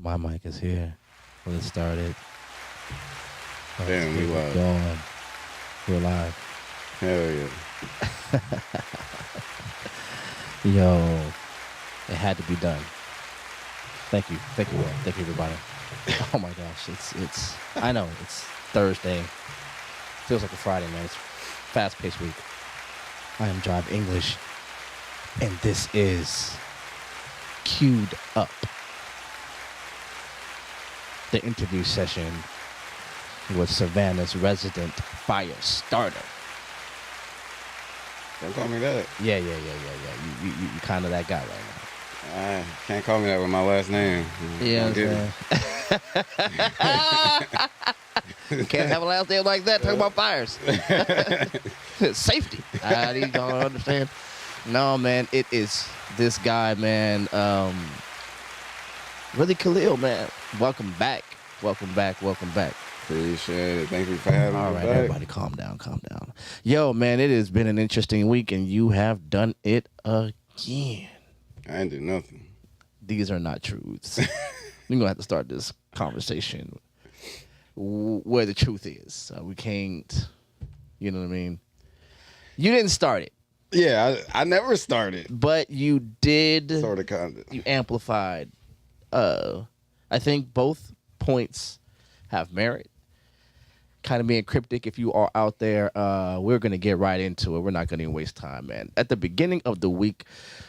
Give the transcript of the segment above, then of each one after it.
My mic is here. Let's start it. Damn, we live. Going. We're live. Hell yeah. Yo, it had to be done. Thank you, Will. Thank you, everybody. Oh my gosh, it's. I know it's Thursday. Feels like a Friday, man. It's fast-paced week. I am Drive English, and this is Queu'd Up, the interview session with Savannah's Resident Firestarter. Don't call me that. Yeah. You kind of that guy right now. Can't call me that with my last name. Yeah, can't have a last name like that. Talk about fires. Safety. You don't understand. No, man, it is this guy, man. Really, Khalil, man. Welcome back. Appreciate it. Thank you for having me. All right, back. everybody, calm down. Yo, man, it has been an interesting week, and you have done it again. I ain't do nothing. These are not truths. We're gonna have to start this conversation where the truth is. We can't, you know what I mean? You didn't start it. Yeah, I never started. But you did. Sort of, kind of. You amplified. I think both points have merit. Kind of being cryptic. If you are out there, we're going to get right into it. We're not going to even waste time, man. At the beginning of the week,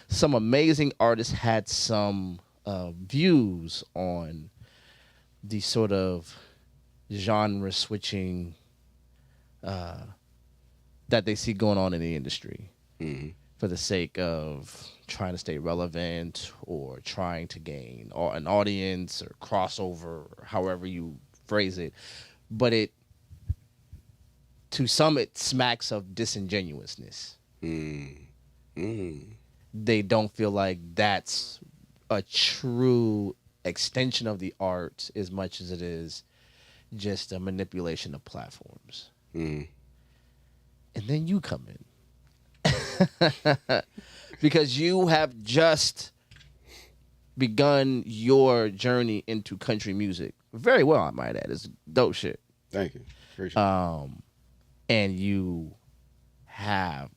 some amazing artists had some views on the sort of genre switching that they see going on in the industry for the sake of trying to stay relevant or trying to gain an audience or crossover, or however you phrase it. But to some, it smacks of disingenuousness. They don't feel like that's a true extension of the art as much as it is just a manipulation of platforms. And then you come in. Because you have just begun your journey into country music. Very well, I might add. It's dope shit. Thank you. Appreciate it. And you have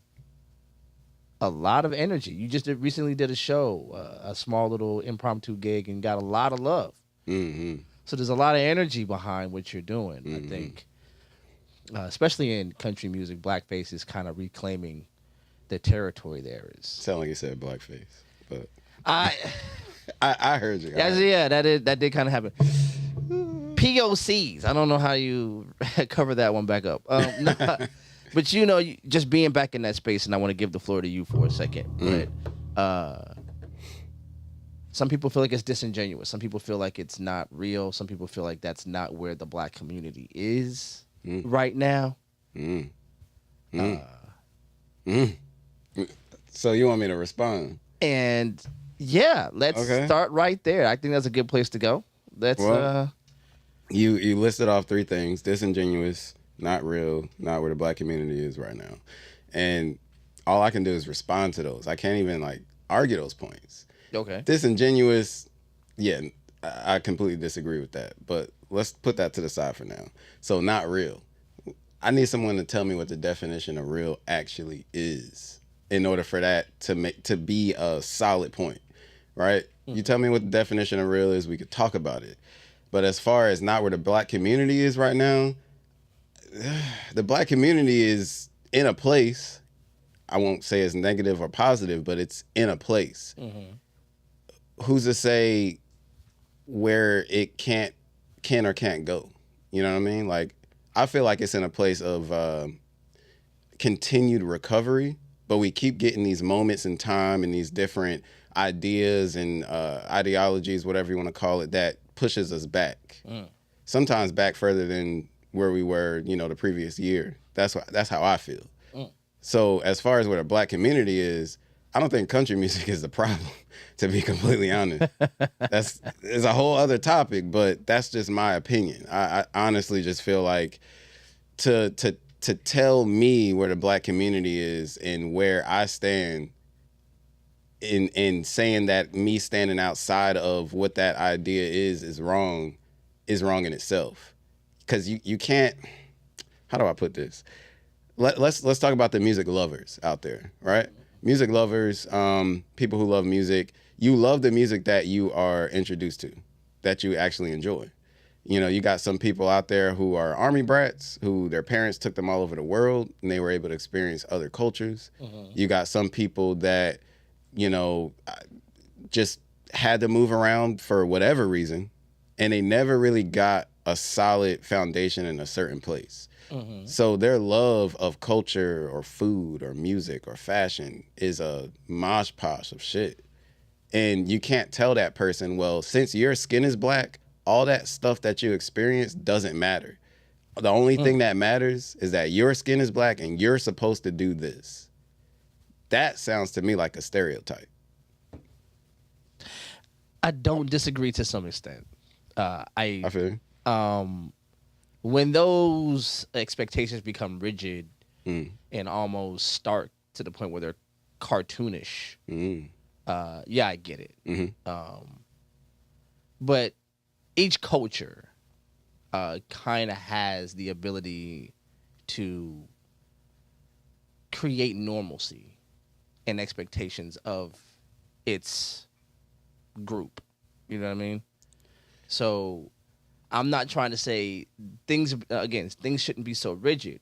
a lot of energy. You just recently did a show, a small little impromptu gig, and got a lot of love. So there's a lot of energy behind what you're doing. I think, especially in country music, blackface is kind of reclaiming the territory there is. Sound like you said blackface, but I heard you. Yeah, that did kind of happen. POCs. I don't know how you cover that one back up. But just being back in that space, and I want to give the floor to you for a second. But some people feel like it's disingenuous. Some people feel like it's not real. Some people feel like that's not where the black community is right now. So you want me to respond? And yeah, let's start right there. I think that's a good place to go. You listed off three things: disingenuous, not real, not where the black community is right now. And all I can do is respond to those. I can't even argue those points. Okay. Disingenuous, yeah, I completely disagree with that. But let's put that to the side for now. So not real. I need someone to tell me what the definition of real actually is in order for that to be a solid point, right? You tell me what the definition of real is, we could talk about it. But as far as not where the black community is right now, the black community is in a place. I won't say it's negative or positive, but it's in a place. Who's to say where it can or can't go? You know what I mean? I feel like it's in a place of continued recovery, but we keep getting these moments in time and these different ideas and ideologies, whatever you want to call it, that pushes us back. Sometimes back further than where we were, the previous year. That's how I feel. So as far as where the black community is, I don't think country music is the problem, to be completely honest. It's a whole other topic, but that's just my opinion. I honestly just feel like to tell me where the black community is and where I stand in saying that me standing outside of what that idea is wrong in itself. Because you can't, how do I put this? Let's talk about the music lovers out there, right? Music lovers, people who love music. You love the music that you are introduced to, that you actually enjoy. You know, you got some people out there who are army brats, who their parents took them all over the world and they were able to experience other cultures. You got some people that, you know, just had to move around for whatever reason, and they never really got a solid foundation in a certain place. So their love of culture or food or music or fashion is a mosh posh of shit. And you can't tell that person, well, since your skin is black, all that stuff that you experience doesn't matter. The only thing that matters is that your skin is black and you're supposed to do this. That sounds to me like a stereotype. I don't disagree to some extent. I feel you. When those expectations become rigid and almost stark to the point where they're cartoonish, yeah, I get it. But each culture kind of has the ability to create normalcy and expectations of its group. You know what I mean? So I'm not trying to say things shouldn't be so rigid,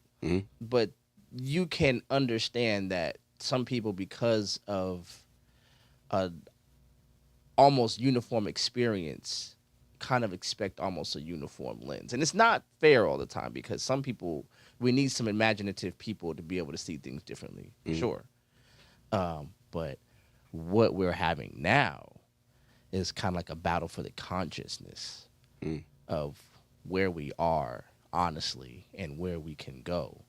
but you can understand that some people, because of a almost uniform experience, kind of expect almost a uniform lens. And it's not fair all the time, because some people, we need some imaginative people to be able to see things differently, sure. But what we're having now is kind of like a battle for the consciousness of where we are, honestly, and where we can go,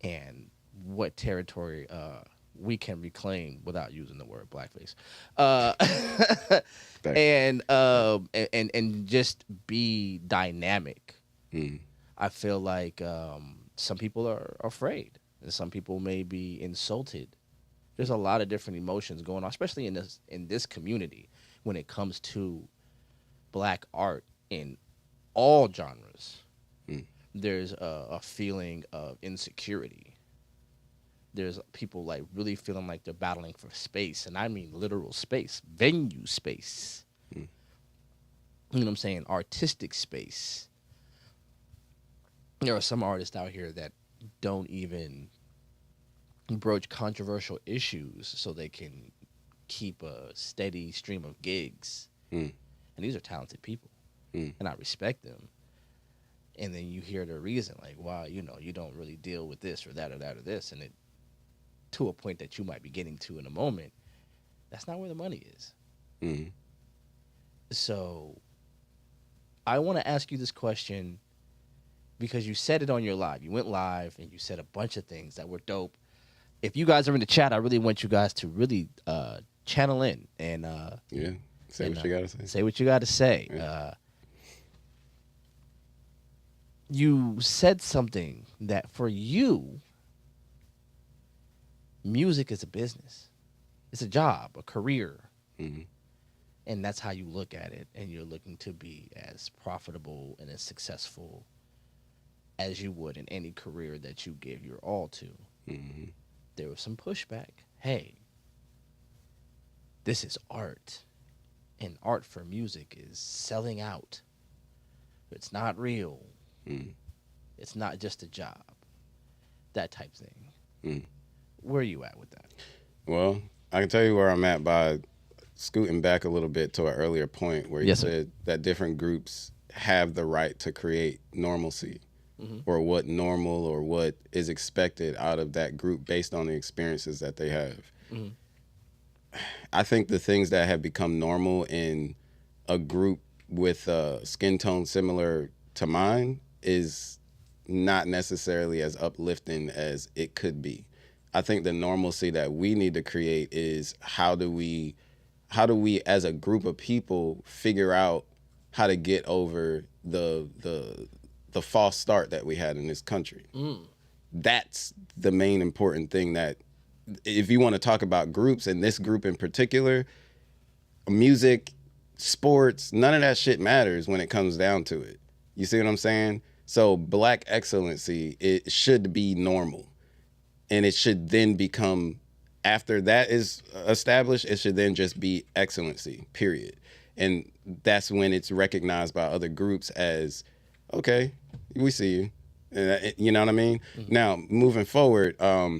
and what territory we can reclaim without using the word blackface, and just be dynamic. I feel like some people are afraid, and some people may be insulted. There's a lot of different emotions going on, especially in this community, when it comes to black art in all genres. There's a feeling of insecurity. There's people like really feeling like they're battling for space, and I mean literal space, venue space. You know what I'm saying? Artistic space. There are some artists out here that don't even broach controversial issues so they can keep a steady stream of gigs. And these are talented people, and I respect them. And then you hear their reason, like, wow, you know, you don't really deal with this or that or that or this, and it, to a point that you might be getting to in a moment, that's not where the money is. So I want to ask you this question, because you said it on your live. You went live and you said a bunch of things that were dope. If you guys are in the chat, I really want you guys to really channel in and say what you gotta say. Say what you gotta say. Yeah. You said something that for you, music is a business. It's a job, a career. And that's how you look at it. And you're looking to be as profitable and as successful as you would in any career that you give your all to. There was some pushback. Hey, this is art. And art for music is selling out. It's not real. It's not just a job. That type thing. Where are you at with that? Well, I can tell you where I'm at by scooting back a little bit to an earlier point where you said that different groups have the right to create normalcy, or what normal or what is expected out of that group based on the experiences that they have. I think the things that have become normal in a group with a skin tone similar to mine is not necessarily as uplifting as it could be. I think the normalcy that we need to create is how do we as a group of people figure out how to get over the false start that we had in this country. That's the main important thing that if you want to talk about groups, and this group in particular, music, sports, none of that shit matters when it comes down to it. You see what I'm saying? So Black excellency, it should be normal. And it should then become, after that is established, it should then just be excellency, period. And that's when it's recognized by other groups as, okay, we see you. You know what I mean? Mm-hmm. Now, moving forward, I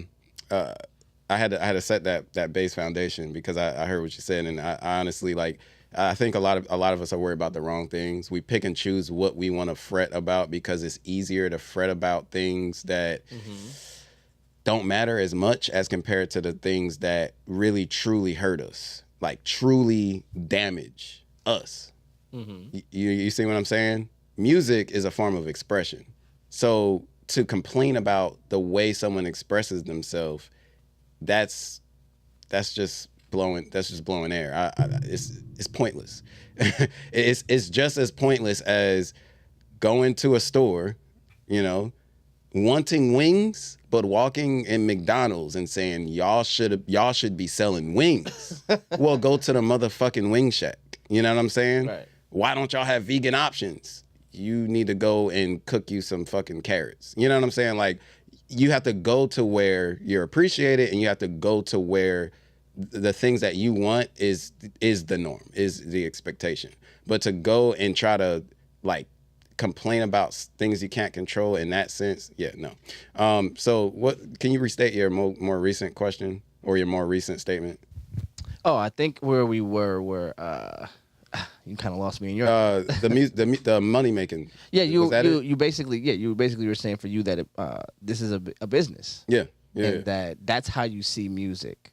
had to set that base foundation because I heard what you said, and I honestly, like, I think a lot of us are worried about the wrong things. We pick and choose what we want to fret about because it's easier to fret about things that don't matter as much as compared to the things that really truly hurt us, like truly damage us. You see what I'm saying? Music is a form of expression. So to complain about the way someone expresses themselves, that's just blowing air. It's pointless. it's just as pointless as going to a store, you know, wanting wings, but walking in McDonald's and saying y'all should be selling wings. Well, go to the motherfucking wing shack. You know what I'm saying? Right. Why don't y'all have vegan options? You need to go and cook you some fucking carrots. You know what I'm saying? Like, you have to go to where you're appreciated, and you have to go to where the things that you want is the norm, is the expectation. But to go and try to, like, complain about things you can't control in that sense, yeah, no. So what can you restate your more recent question or your more recent statement? Oh, I think where we were you kind of lost me in your the money making. Yeah, you basically were saying for you that this is a business. Yeah. And that's how you see music.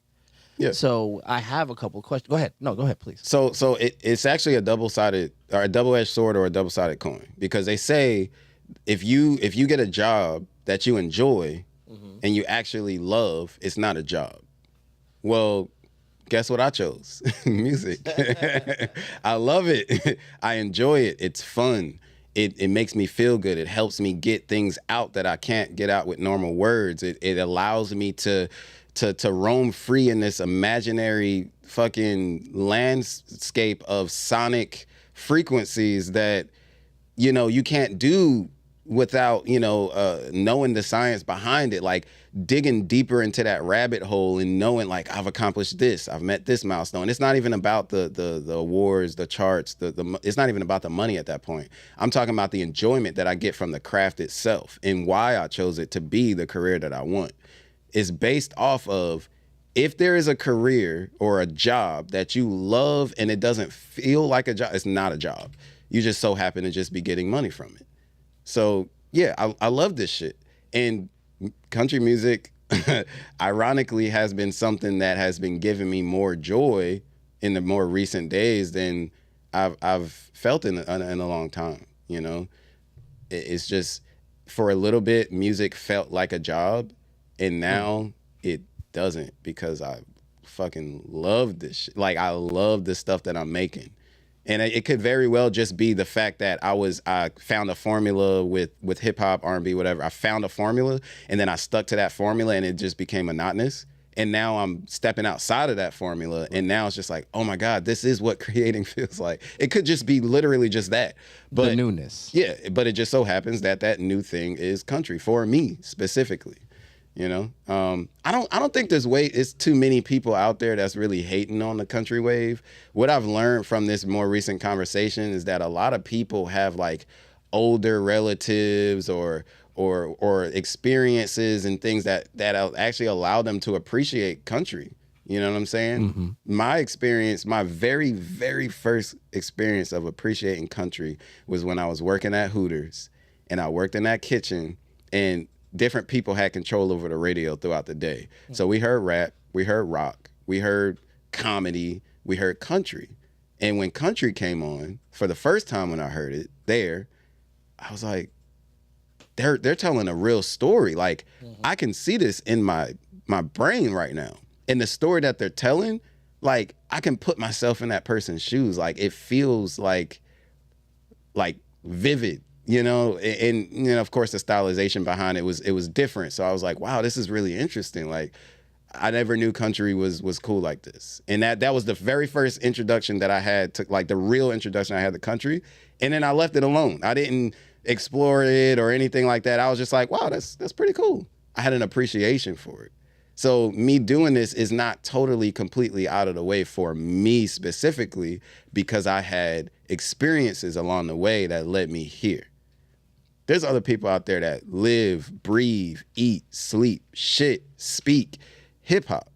Yeah. So I have a couple of questions. Go ahead. No, go ahead, please. So it's actually a double-sided or a double-edged sword or a double-sided coin, because they say if you get a job that you enjoy and you actually love, it's not a job. Well, guess what I chose? Music. I love it. I enjoy it. It's fun. It makes me feel good. It helps me get things out that I can't get out with normal words. It allows me to roam free in this imaginary fucking landscape of sonic frequencies that, you know, you can't do without, you know, knowing the science behind it, like digging deeper into that rabbit hole and knowing, like, I've accomplished this, I've met this milestone. It's not even about the awards, the charts, it's not even about the money at that point. I'm talking about the enjoyment that I get from the craft itself, and why I chose it to be the career that I want. Is based off of, if there is a career or a job that you love and it doesn't feel like a job, it's not a job. You just so happen to just be getting money from it. So yeah, I love this shit. And country music, ironically, has been something that has been giving me more joy in the more recent days than I've felt in a long time. You know, it's just, for a little bit, music felt like a job. And now it doesn't, because I fucking love this shit. Like, I love the stuff that I'm making. And it could very well just be the fact that I found a formula with hip hop, R&B, whatever. I found a formula, and then I stuck to that formula, and it just became monotonous. And now I'm stepping outside of that formula, and now it's just like, oh my God, this is what creating feels like. It could just be literally just that. But the newness. Yeah, but it just so happens that new thing is country, for me specifically. You know, I don't think it's too many people out there that's really hating on the country wave. What I've learned from this more recent conversation is that a lot of people have, like, older relatives or experiences and things that actually allow them to appreciate country. You know what I'm saying? My experience, my very, very first experience of appreciating country was when I was working at Hooters, and I worked in that kitchen, and different people had control over the radio throughout the day. So we heard rap, we heard rock, we heard comedy, we heard country. And when country came on, for the first time when I heard it there, I was like, they're telling a real story. Like, I can see this in my brain right now. And the story that they're telling, like, I can put myself in that person's shoes. Like, it feels like vivid. You know, and you know, of course, the stylization behind it was different. So I was like, wow, this is really interesting. Like, I never knew country was cool like this. And that was the very first introduction that I had to, like, the real introduction I had to country. And then I left it alone. I didn't explore it or anything like that. I was just like, wow, that's pretty cool. I had an appreciation for it. So me doing this is not totally completely out of the way for me specifically, because I had experiences along the way that led me here. There's other people out there that live, breathe, eat, sleep, shit, speak hip hop.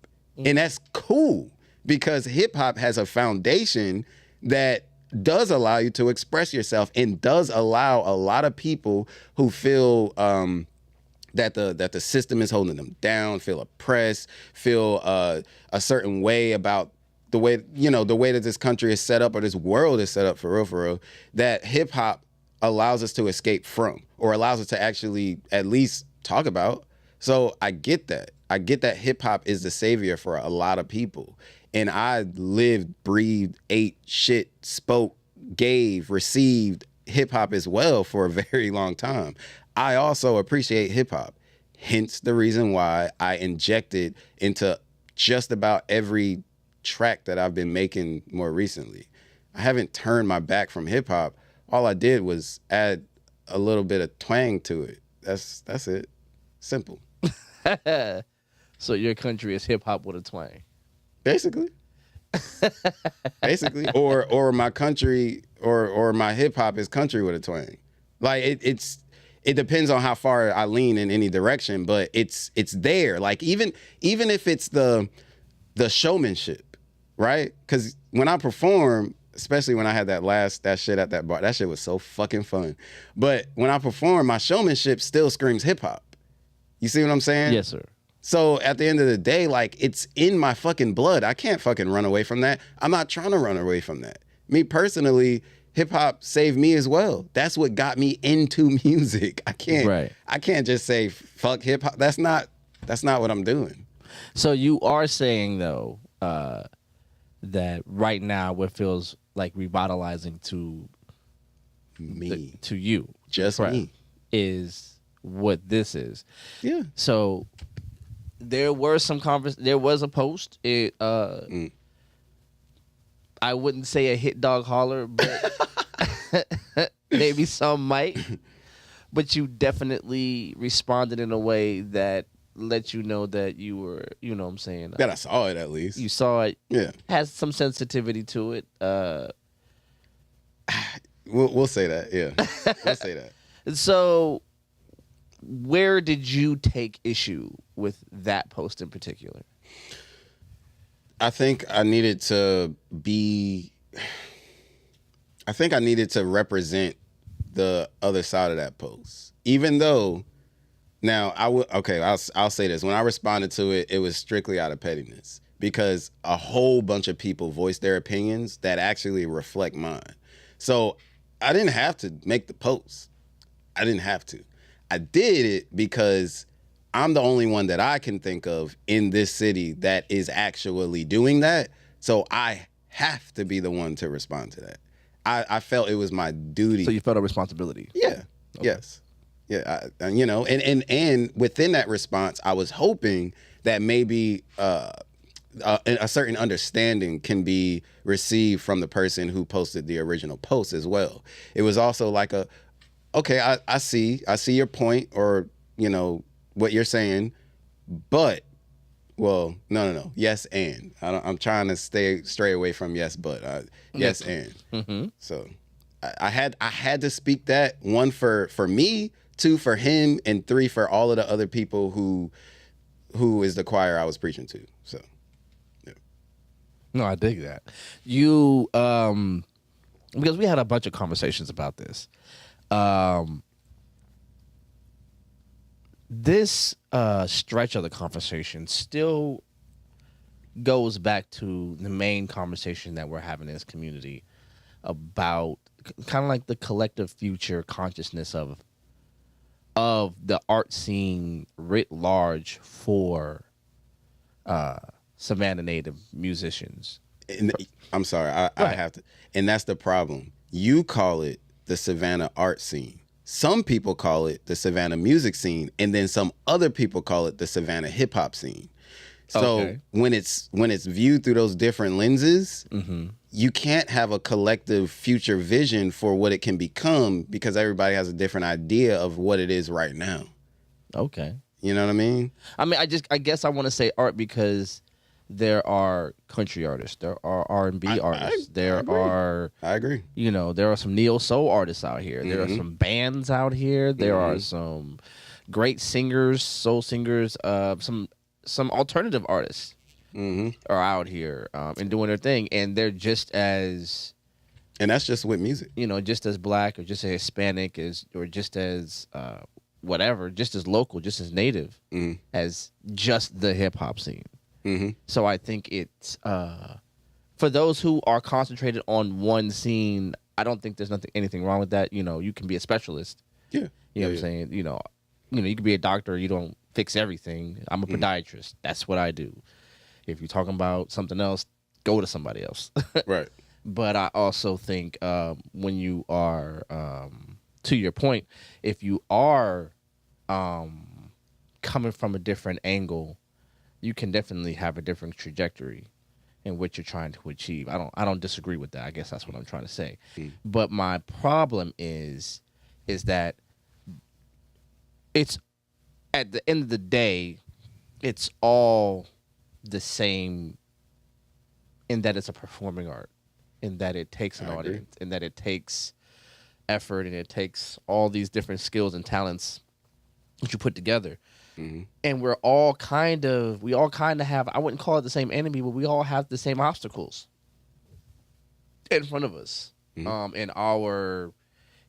And that's cool, because hip hop has a foundation that does allow you to express yourself and does allow a lot of people who feel that the system is holding them down, feel oppressed, feel a certain way about the way that this country is set up, or this world is set up, for real, that hip hop allows us to escape from, or allows us to actually at least talk about. So I get that. I get that hip hop is the savior for a lot of people. And I lived, breathed, ate, shit, spoke, gave, received hip hop as well for a very long time. I also appreciate hip hop. Hence the reason why I injected into just about every track that I've been making more recently. I haven't turned my back from hip hop. All I did was add a little bit of twang to it. That's it. Simple. So your country is hip hop with a twang. Basically. Or my country or my hip hop is country with a twang. Like it depends on how far I lean in any direction, but it's there. Like even if it's the showmanship, right? Because when I perform, especially when I had that shit at that bar, that shit was so fucking fun. But when I perform, my showmanship still screams hip hop. You see what I'm saying? Yes, sir. So at the end of the day, like, it's in my fucking blood. I can't fucking run away from that. I'm not trying to run away from that. Me personally, hip hop saved me as well. That's what got me into music. I can't just say fuck hip hop. That's not what I'm doing. So you are saying though that right now what feels like revitalizing to me, to you, just me, is what this is. Yeah. So there were some there was a post. I wouldn't say a hit dog holler, but maybe some might. But you definitely responded in a way that let you know that you were, you know what I'm saying? That I saw it, at least. You saw it. Yeah. Has some sensitivity to it. We'll say that, yeah. We'll say that. So where did you take issue with that post in particular? I think I needed to represent the other side of that post. Even though, now I'll say this. When I responded to it, it was strictly out of pettiness, because a whole bunch of people voiced their opinions that actually reflect mine. So I didn't have to make the post. I didn't have to. I did it because I'm the only one that I can think of in this city that is actually doing that. So I have to be the one to respond to that. I felt it was my duty. So you felt a responsibility? Yeah. Okay. Yes. Yeah. And within that response, I was hoping that maybe a certain understanding can be received from the person who posted the original post as well. It was also like okay, I see your point, or, what you're saying, but, well, no. Yes, and I'm trying to stray away from yes, but yes, and. Mm-hmm. So I had to speak that, one for me, two for him, and three for all of the other people who is the choir I was preaching to. So, yeah. No, I dig that. You because we had a bunch of conversations about this. This stretch of the conversation still goes back to the main conversation that we're having in this community about kind of like the collective future consciousness of the art scene writ large for Savannah native musicians. And I'm sorry, I have to, and that's the problem. You call it the Savannah art scene. Some people call it the Savannah music scene, and then some other people call it the Savannah hip hop scene. So Okay. when it's viewed through those different lenses, Mm-hmm. you can't have a collective future vision for what it can become because everybody has a different idea of what it is right now. Okay. You know what I mean? I mean, I guess I want to say art because there are country artists, there are R&B artists, there agree. are, I agree. there are some neo soul artists out here. There are some bands out here. There are some great singers, soul singers, some alternative artists are out here and doing their thing, and they're just as And that's just with music. just as black or just as Hispanic as or just as whatever, just as local, just as native as just the hip hop scene. So I think it's for those who are concentrated on one scene. I don't think there's anything wrong with that. You can be a specialist. Yeah. You know what I'm saying? You can be a doctor. You don't fix everything. I'm a podiatrist. That's what I do. If you're talking about something else, go to somebody else. Right. But I also think when you are, to your point, if you are coming from a different angle, you can definitely have a different trajectory in what you're trying to achieve. I don't disagree with that. I guess that's what I'm trying to say. But my problem is that it's at the end of the day, it's all the same in that it's a performing art, in that it takes an audience, in that it takes effort, and it takes all these different skills and talents that you put together. And we all kind of have, I wouldn't call it the same enemy, but we all have the same obstacles in front of us in our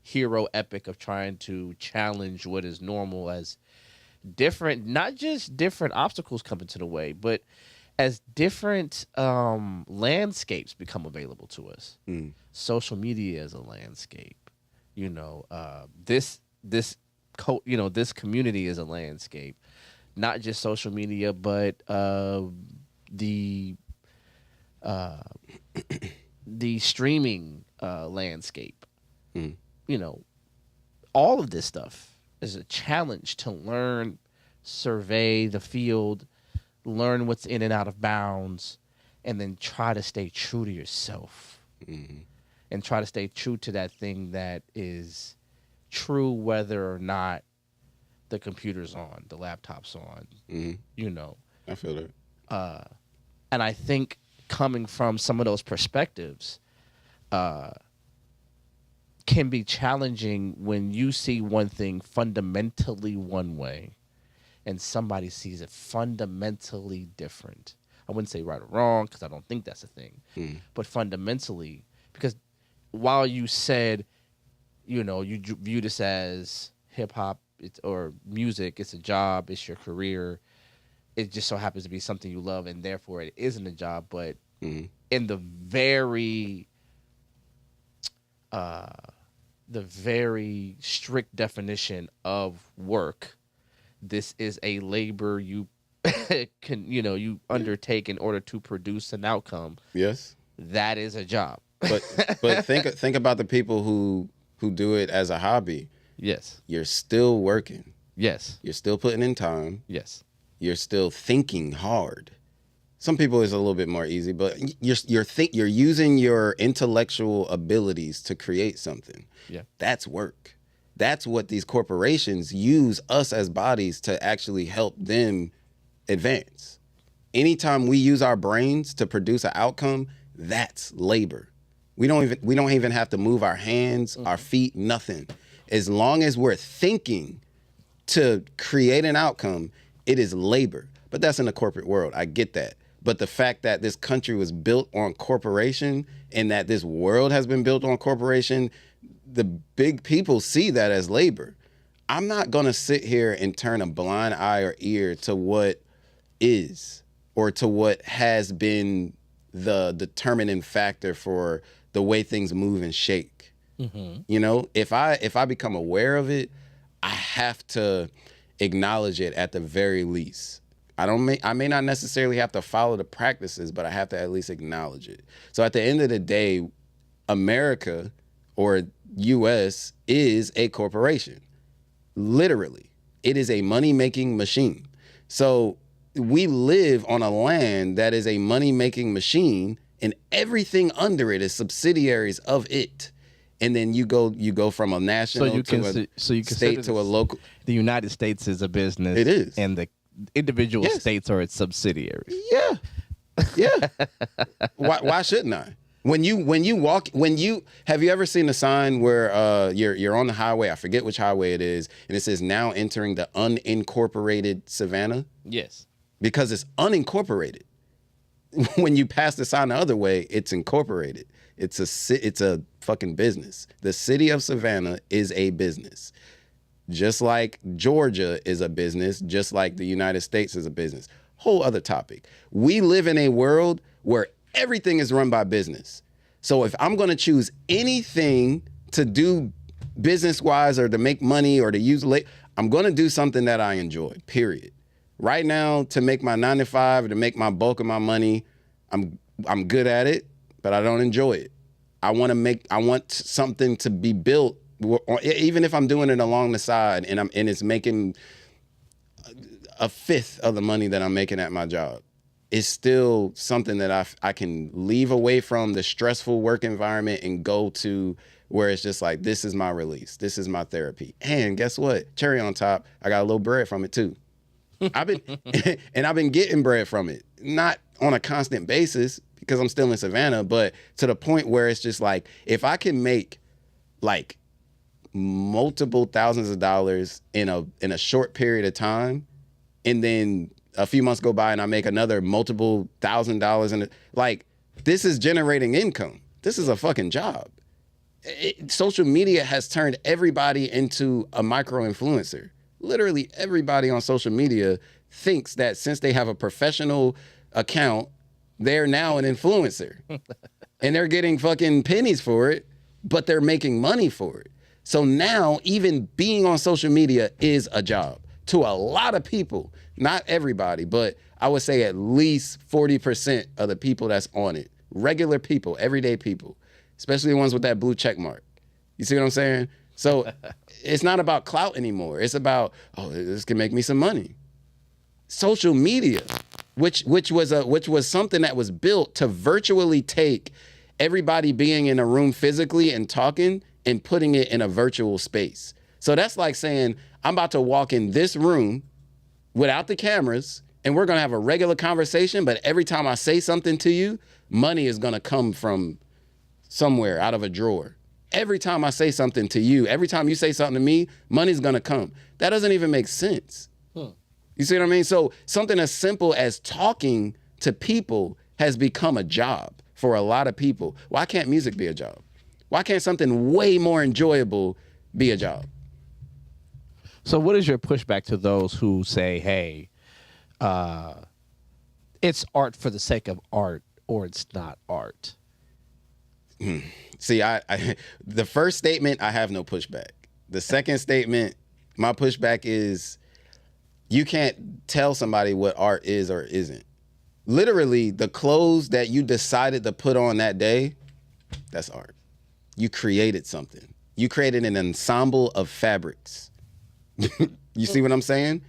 hero epic of trying to challenge what is normal as different, not just different obstacles come into the way, but as different landscapes become available to us. Social media is a landscape. This community is a landscape. Not just social media, but the streaming landscape. All of this stuff is a challenge to learn, survey the field, learn what's in and out of bounds, and then try to stay true to yourself. And try to stay true to that thing that is true whether or not the computer's on, the laptop's on. I feel that. And I think coming from some of those perspectives can be challenging when you see one thing fundamentally one way and somebody sees it fundamentally different. I wouldn't say right or wrong because I don't think that's a thing. But fundamentally, because while you said, you view this as hip-hop or music, it's a job, it's your career, it just so happens to be something you love, and therefore it isn't a job. But in the very strict definition of work, this is a labor you you undertake in order to produce an outcome. Yes, that is a job. But think about the people who do it as a hobby. Yes, you're still working. Yes, you're still putting in time. Yes, you're still thinking hard. Some people is a little bit more easy, but you're using your intellectual abilities to create something. Yeah, that's work. That's what these corporations use us as bodies to actually help them advance. Anytime we use our brains to produce an outcome, that's labor. We don't even have to move our hands, our feet, nothing. As long as we're thinking to create an outcome, it is labor. But that's in the corporate world. I get that. But the fact that this country was built on corporation and that this world has been built on corporation, the big people see that as labor. I'm not going to sit here and turn a blind eye or ear to what is or to what has been the determining factor for the way things move and shake. If I become aware of it, I have to acknowledge it at the very least. I may not necessarily have to follow the practices, but I have to at least acknowledge it. So at the end of the day, America or US is a corporation. Literally. It is a money-making machine. So we live on a land that is a money-making machine, and everything under it is subsidiaries of it. And then you go from a national to a state to a local. The United States is a business. It is. And the individual states are its subsidiaries. Yeah. Yeah. Why shouldn't I? Have you ever seen a sign where you're on the highway, I forget which highway it is, and it says now entering the unincorporated Savannah? Yes. Because it's unincorporated. When you pass the sign the other way, it's incorporated. It's a fucking business. The city of Savannah is a business. Just like Georgia is a business, just like the United States is a business. Whole other topic. We live in a world where everything is run by business. So if I'm going to choose anything to do business-wise or to make money or to use I'm going to do something that I enjoy, period. Right now, to make my 9 to 5 or to make my bulk of my money, I'm good at it, but I don't enjoy it. I want something to be built, even if I'm doing it along the side and it's making a fifth of the money that I'm making at my job. It's still something that I can leave away from the stressful work environment and go to where it's just like, this is my release. This is my therapy. And guess what? Cherry on top, I got a little bread from it too. I've been getting bread from it. Not on a constant basis because I'm still in Savannah, but to the point where it's just like, if I can make like multiple thousands of dollars in a short period of time, and then a few months go by and I make another multiple $1,000 and like, this is generating income. This is a fucking job. Social media has turned everybody into a micro influencer. Literally everybody on social media thinks that since they have a professional account, they're now an influencer. And they're getting fucking pennies for it, but they're making money for it. So now even being on social media is a job to a lot of people. Not everybody, but I would say at least 40% of the people that's on it. Regular people, everyday people, especially the ones with that blue check mark. You see what I'm saying? So it's not about clout anymore. It's about, oh, this can make me some money. Social media, which was something that was built to virtually take everybody being in a room physically and talking and putting it in a virtual space. So that's like saying, I'm about to walk in this room without the cameras and we're going to have a regular conversation, but every time I say something to you, money is going to come from somewhere out of a drawer. Every time I say something to you, every time you say something to me, money's going to come. That doesn't even make sense. You see what I mean? So something as simple as talking to people has become a job for a lot of people. Why can't music be a job? Why can't something way more enjoyable be a job? So what is your pushback to those who say, hey, it's art for the sake of art or it's not art? See, the first statement, I have no pushback. The second statement, my pushback is you can't tell somebody what art is or isn't. Literally, the clothes that you decided to put on that day, that's art. You created something. You created an ensemble of fabrics. You see what I'm saying?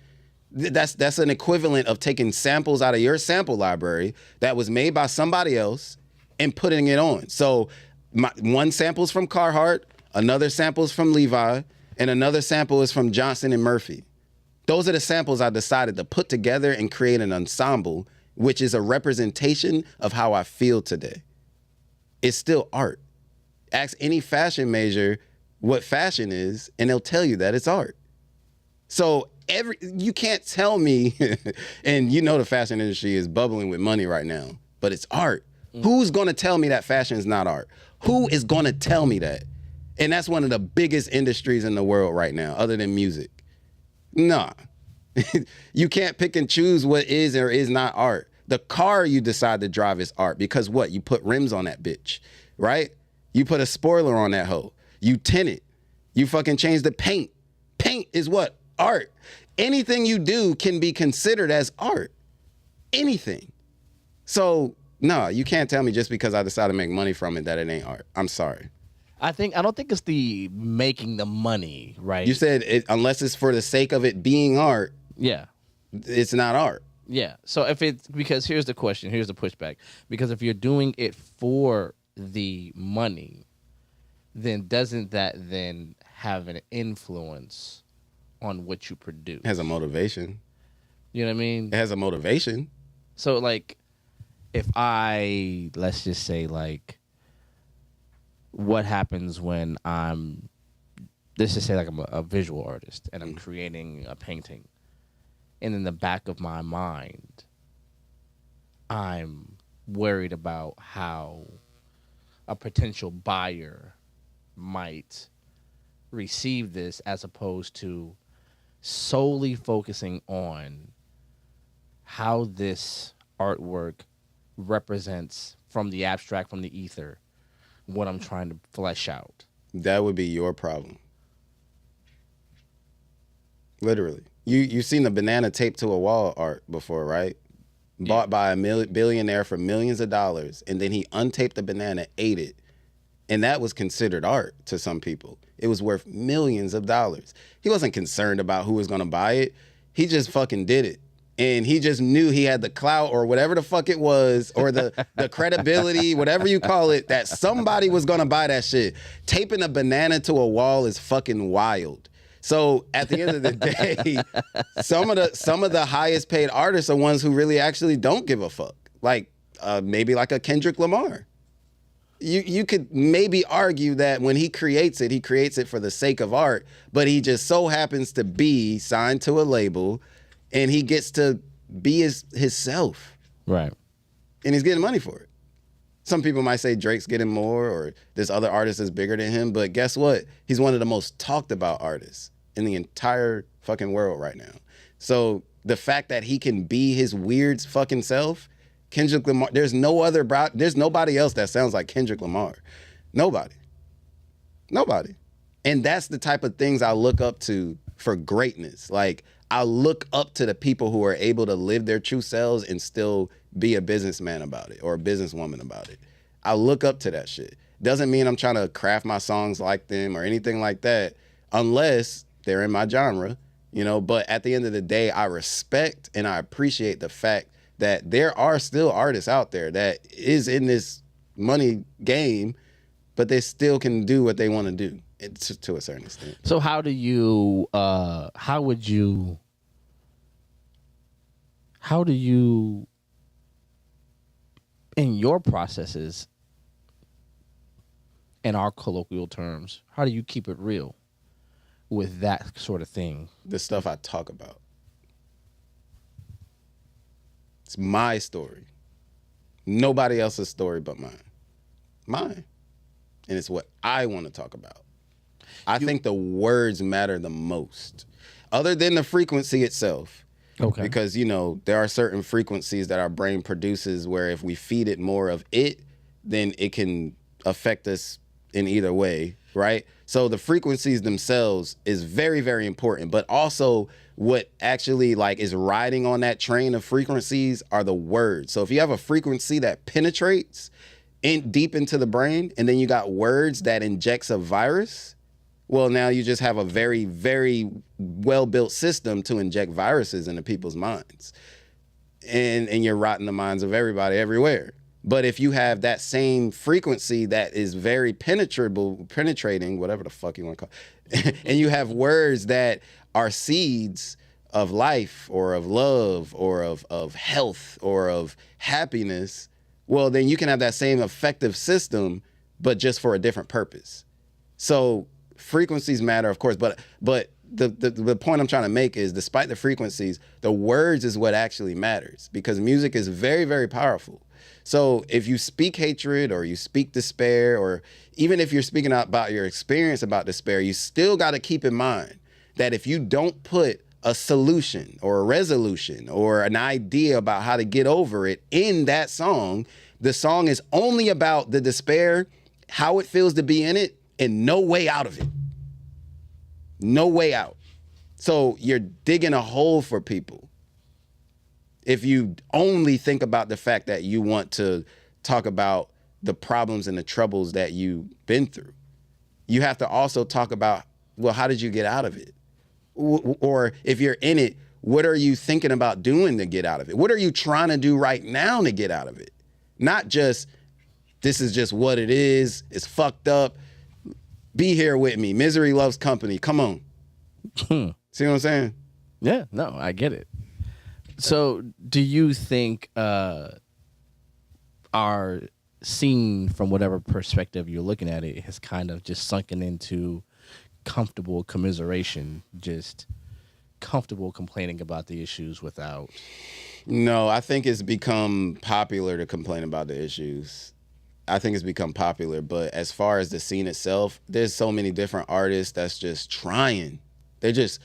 That's an equivalent of taking samples out of your sample library that was made by somebody else and putting it on. So one sample's from Carhartt, another sample's from Levi, and another sample is from Johnson and Murphy. Those are the samples I decided to put together and create an ensemble, which is a representation of how I feel today. It's still art. Ask any fashion major what fashion is, and they'll tell you that it's art. So you can't tell me, and you know the fashion industry is bubbling with money right now, but it's art. Who's going to tell me that fashion is not art? Who is going to tell me that? And that's one of the biggest industries in the world right now, other than music. Nah. You can't pick and choose what is or is not art. The car you decide to drive is art because what? You put rims on that bitch, right? You put a spoiler on that hoe. You tint it. You fucking change the paint. Paint is what? Art. Anything you do can be considered as art. Anything. So, no, you can't tell me just because I decided to make money from it that it ain't art. I'm sorry. I don't think it's the making the money, right? You said unless it's for the sake of it being art. Yeah. It's not art. Yeah. So because here's the question, here's the pushback. Because if you're doing it for the money, then doesn't that then have an influence on what you produce? It has a motivation. You know what I mean? It has a motivation. So like, if let's just say like, what happens when let's just say like I'm a visual artist and I'm creating a painting, and in the back of my mind, I'm worried about how a potential buyer might receive this, as opposed to solely focusing on how this artwork represents from the abstract, from the ether, what I'm trying to flesh out. That would be your problem. Literally. You've seen the banana taped to a wall art before, right? Yeah. Bought by a billionaire for millions of dollars, and then he untaped the banana, ate it, and that was considered art to some people. It was worth millions of dollars. He wasn't concerned about who was going to buy it. He just fucking did it. And he just knew he had the clout or whatever the fuck it was, or the credibility, whatever you call it, that somebody was going to buy that shit. Taping a banana to a wall is fucking wild. So at the end of the day, some of the highest paid artists are ones who really actually don't give a fuck. Like maybe like a Kendrick Lamar. You could maybe argue that when he creates it for the sake of art, but he just so happens to be signed to a label, and he gets to be his self. Right. And he's getting money for it. Some people might say Drake's getting more, or this other artist is bigger than him, but guess what? He's one of the most talked about artists in the entire fucking world right now. So the fact that he can be his weird fucking self, Kendrick Lamar, there's nobody else that sounds like Kendrick Lamar. Nobody. And that's the type of things I look up to for greatness. Like, I look up to the people who are able to live their true selves and still be a businessman about it or a businesswoman about it. I look up to that shit. Doesn't mean I'm trying to craft my songs like them or anything like that, unless they're in my genre, you know. But at the end of the day, I respect and I appreciate the fact that there are still artists out there that is in this money game, but they still can do what they want to do to a certain extent. So how would you, in your processes, in our colloquial terms, how do you keep it real with that sort of thing? The stuff I talk about. It's my story. Nobody else's story but mine. Mine. And it's what I want to talk about. I think the words matter the most. Other than the frequency itself. Okay. Because, you know, there are certain frequencies that our brain produces where if we feed it more of it, then it can affect us in either way, right? So the frequencies themselves is very, very important. But also what actually like is riding on that train of frequencies are the words. So if you have a frequency that penetrates deep into the brain, and then you got words that injects a virus, well, now you just have a very, very well-built system to inject viruses into people's minds. And you're rotting the minds of everybody everywhere. But if you have that same frequency that is very penetrating, whatever the fuck you want to call it, and you have words that are seeds of life or of love or of health or of happiness, well, then you can have that same effective system, but just for a different purpose. So frequencies matter, of course, but the point I'm trying to make is, despite the frequencies, the words is what actually matters, because music is very, very powerful. So if you speak hatred or you speak despair, or even if you're speaking out about your experience about despair, you still got to keep in mind that if you don't put a solution or a resolution or an idea about how to get over it in that song, the song is only about the despair, how it feels to be in it, and no way out of it. No way out. So you're digging a hole for people if you only think about the fact that you want to talk about the problems and the troubles that you've been through. You have to also talk about, well, how did you get out of it? Or if you're in it, what are you thinking about doing to get out of it? What are you trying to do right now to get out of it? Not just, this is just what it is. It's fucked up. Be here with me. Misery loves company. Come on. See what I'm saying? Yeah, no, I get it. So do you think our scene, from whatever perspective you're looking at it, has kind of just sunken into comfortable commiseration, just comfortable complaining about the issues without... No, I think it's become popular to complain about the issues. I think it's become popular, but as far as the scene itself, there's so many different artists that's just trying. There's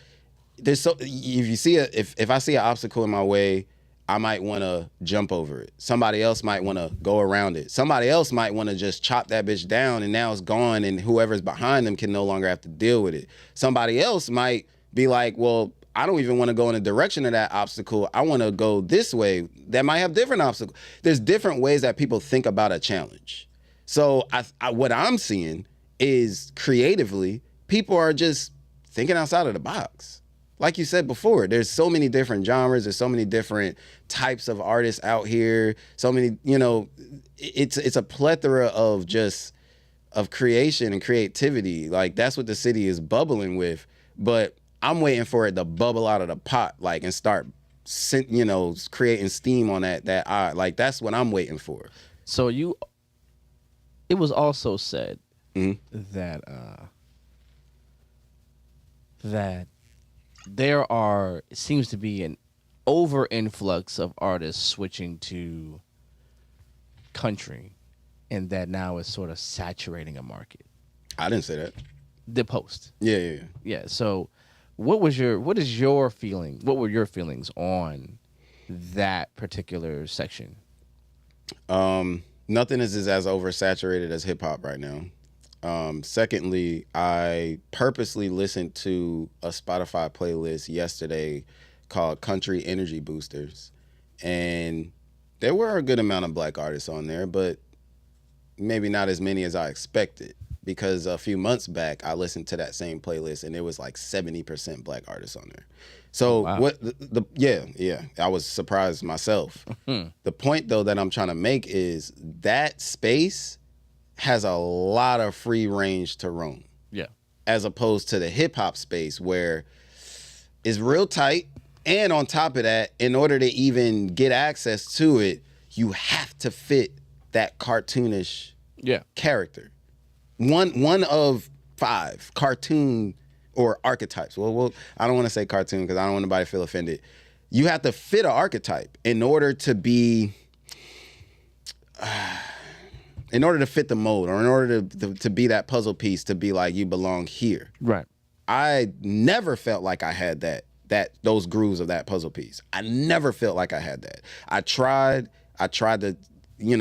so, if you see if I see an obstacle in my way, I might want to jump over it. Somebody else might want to go around it. Somebody else might want to just chop that bitch down and now it's gone and whoever's behind them can no longer have to deal with it. Somebody else might be like, well, I don't even want to go in the direction of that obstacle. I want to go this way. That might have different obstacles. There's different ways that people think about a challenge. So what I'm seeing is creatively, people are just thinking outside of the box. Like you said before, there's so many different genres. There's so many different types of artists out here. So many, it's a plethora of creation and creativity. Like that's what the city is bubbling with. But I'm waiting for it to bubble out of the pot, like, and start, creating steam on that. Like that's what I'm waiting for. So it was also said that it seems to be an over influx of artists switching to country, and that now is sort of saturating a market. I didn't say that. The Post. Yeah. So what were your feelings on that particular section? Nothing is as oversaturated as hip hop right now. Secondly, I purposely listened to a Spotify playlist yesterday called Country Energy Boosters. And there were a good amount of black artists on there, but maybe not as many as I expected. Because a few months back, I listened to that same playlist and it was like 70% black artists on there. So wow. I was surprised myself. The point though that I'm trying to make is that space has a lot of free range to roam. Yeah. As opposed to the hip hop space where it's real tight. And on top of that, in order to even get access to it, you have to fit that cartoonish character. One of 5 cartoon or archetypes. Well, I don't want to say cartoon because I don't want anybody to feel offended. You have to fit an archetype in order to be, in order to fit the mold, or in order to be that puzzle piece, to be like, you belong here. Right. I never felt like I had those grooves of that puzzle piece. I never felt like I had that. I tried to,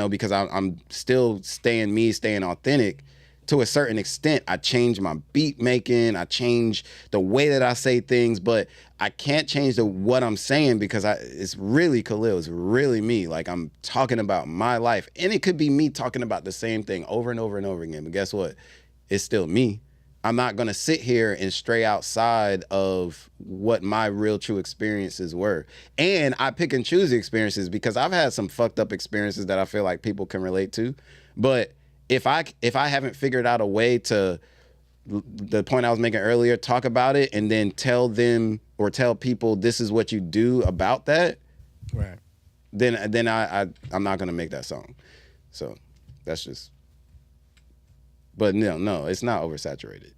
because I'm still staying authentic. To a certain extent, I changed my beat making, I changed the way that I say things, but I can't change what I'm saying because it's really Khalil, it's really me. Like I'm talking about my life, and it could be me talking about the same thing over and over and over again, but guess what? It's still me. I'm not gonna sit here and stray outside of what my real true experiences were. And I pick and choose the experiences because I've had some fucked up experiences that I feel like people can relate to, but if I haven't figured out a way to, the point I was making earlier, talk about it and then tell them or tell people this is what you do about that, right? Then I'm not gonna make that song. So that's just. But no, it's not oversaturated.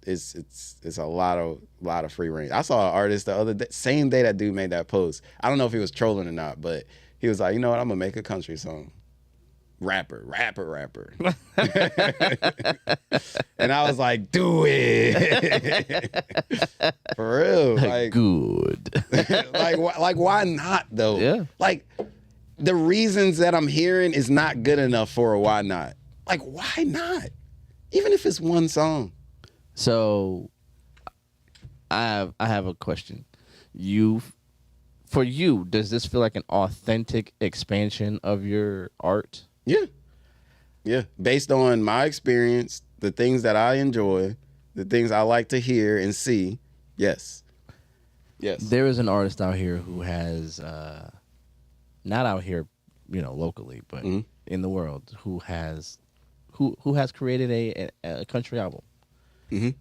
It's a lot of free range. I saw an artist the other day, same day that dude made that post. I don't know if he was trolling or not, but he was like, you know what, I'm gonna make a country song. Rapper. And I was like, do it. For real. Like, good. like why not though? Yeah. Like the reasons that I'm hearing is not good enough for a why not. Like, why not? Even if it's one song. So I have a question. For you, does this feel like an authentic expansion of your art? Yeah. Based on my experience, the things that I enjoy, the things I like to hear and see, yes. Yes. There is an artist out here who has, not out here, locally, but Mhm. in the world, who has created a country album. Mhm.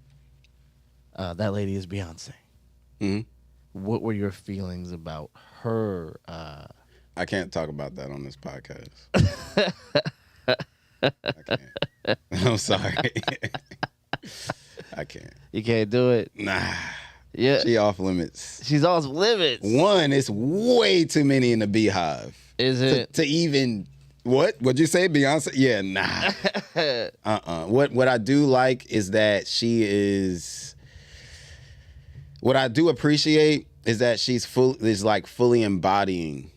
That lady is Beyonce. Mhm. What were your feelings about her? I can't talk about that on this podcast. I can't. I'm sorry. I can't. You can't do it. Nah. Yeah, She off limits. she's off limits. One, it's way too many in the Beehive. Is it? To even what? What'd you say, Beyonce? Yeah, nah. What I do like is that she is. What I do appreciate is that she's fully embodying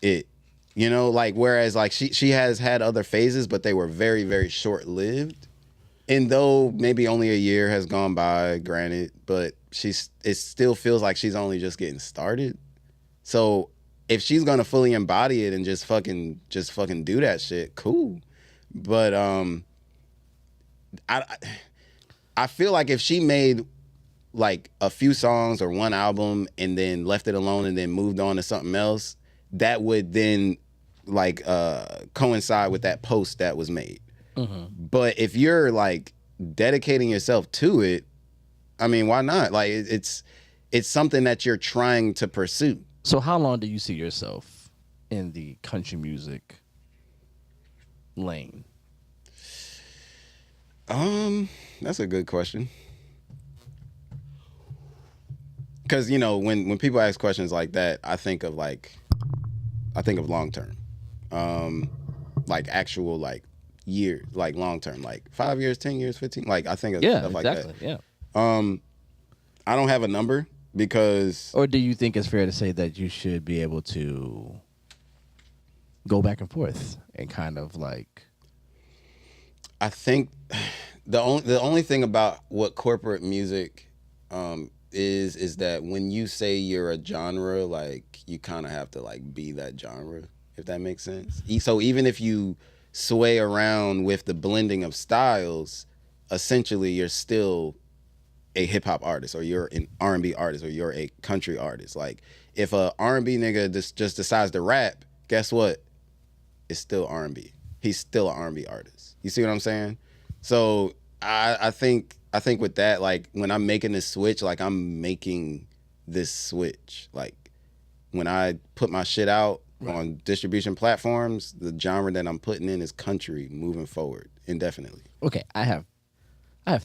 it. Like whereas like she has had other phases, but they were very, very short lived. And though maybe only a year has gone by, granted, but it still feels like she's only just getting started. So if she's gonna fully embody it and just fucking do that shit, cool. But I feel like if she made like a few songs or one album and then left it alone and then moved on to something else, that would then like coincide with that post that was made. Mm-hmm. But if you're like dedicating yourself to it, I mean, why not? Like it's something that you're trying to pursue. So how long do you see yourself in the country music lane? That's a good question. Because when people ask questions like that, I think of long term, like actual like year, like long term, like 5 years, 10 years, 15. Like I think of stuff like that. Yeah. I don't have a number because. Or do you think it's fair to say that you should be able to go back and forth and kind of like? I think the only thing about what corporate music is that when you say you're a genre, like you kind of have to like be that genre, if that makes sense. So even if you sway around with the blending of styles, essentially you're still a hip hop artist, or you're an R&B artist, or you're a country artist. Like if a R&B nigga just decides to rap, guess what? It's still R&B. He's still an R&B artist. You see what I'm saying? So I think with that, like when I'm making this switch, like I'm making this switch. Like when I put my shit out on distribution platforms, the genre that I'm putting in is country moving forward indefinitely. Okay, I have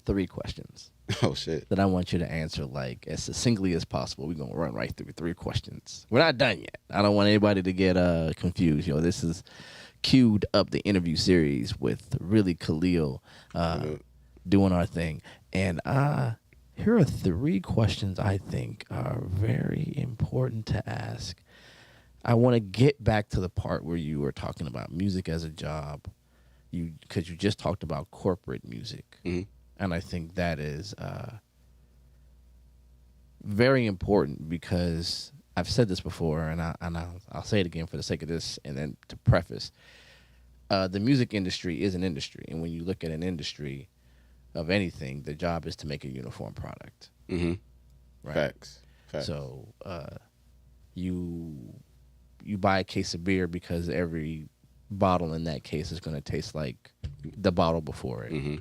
3 questions. Oh shit. That I want you to answer like as succinctly as possible. We're gonna run right through 3 questions. We're not done yet. I don't want anybody to get confused. This is Queu'd Up, the interview series with really Khalil doing our thing. And here are 3 questions I think are very important to ask. I want to get back to the part where you were talking about music as a job, because you just talked about corporate music. Mm-hmm. And I think that is very important, because I've said this before, and I'll say it again for the sake of this, and then to preface, the music industry is an industry. And when you look at an industry of anything, the job is to make a uniform product. Mm-hmm. Right? Facts. So you buy a case of beer because every bottle in that case is going to taste like the bottle before it. Mm-hmm.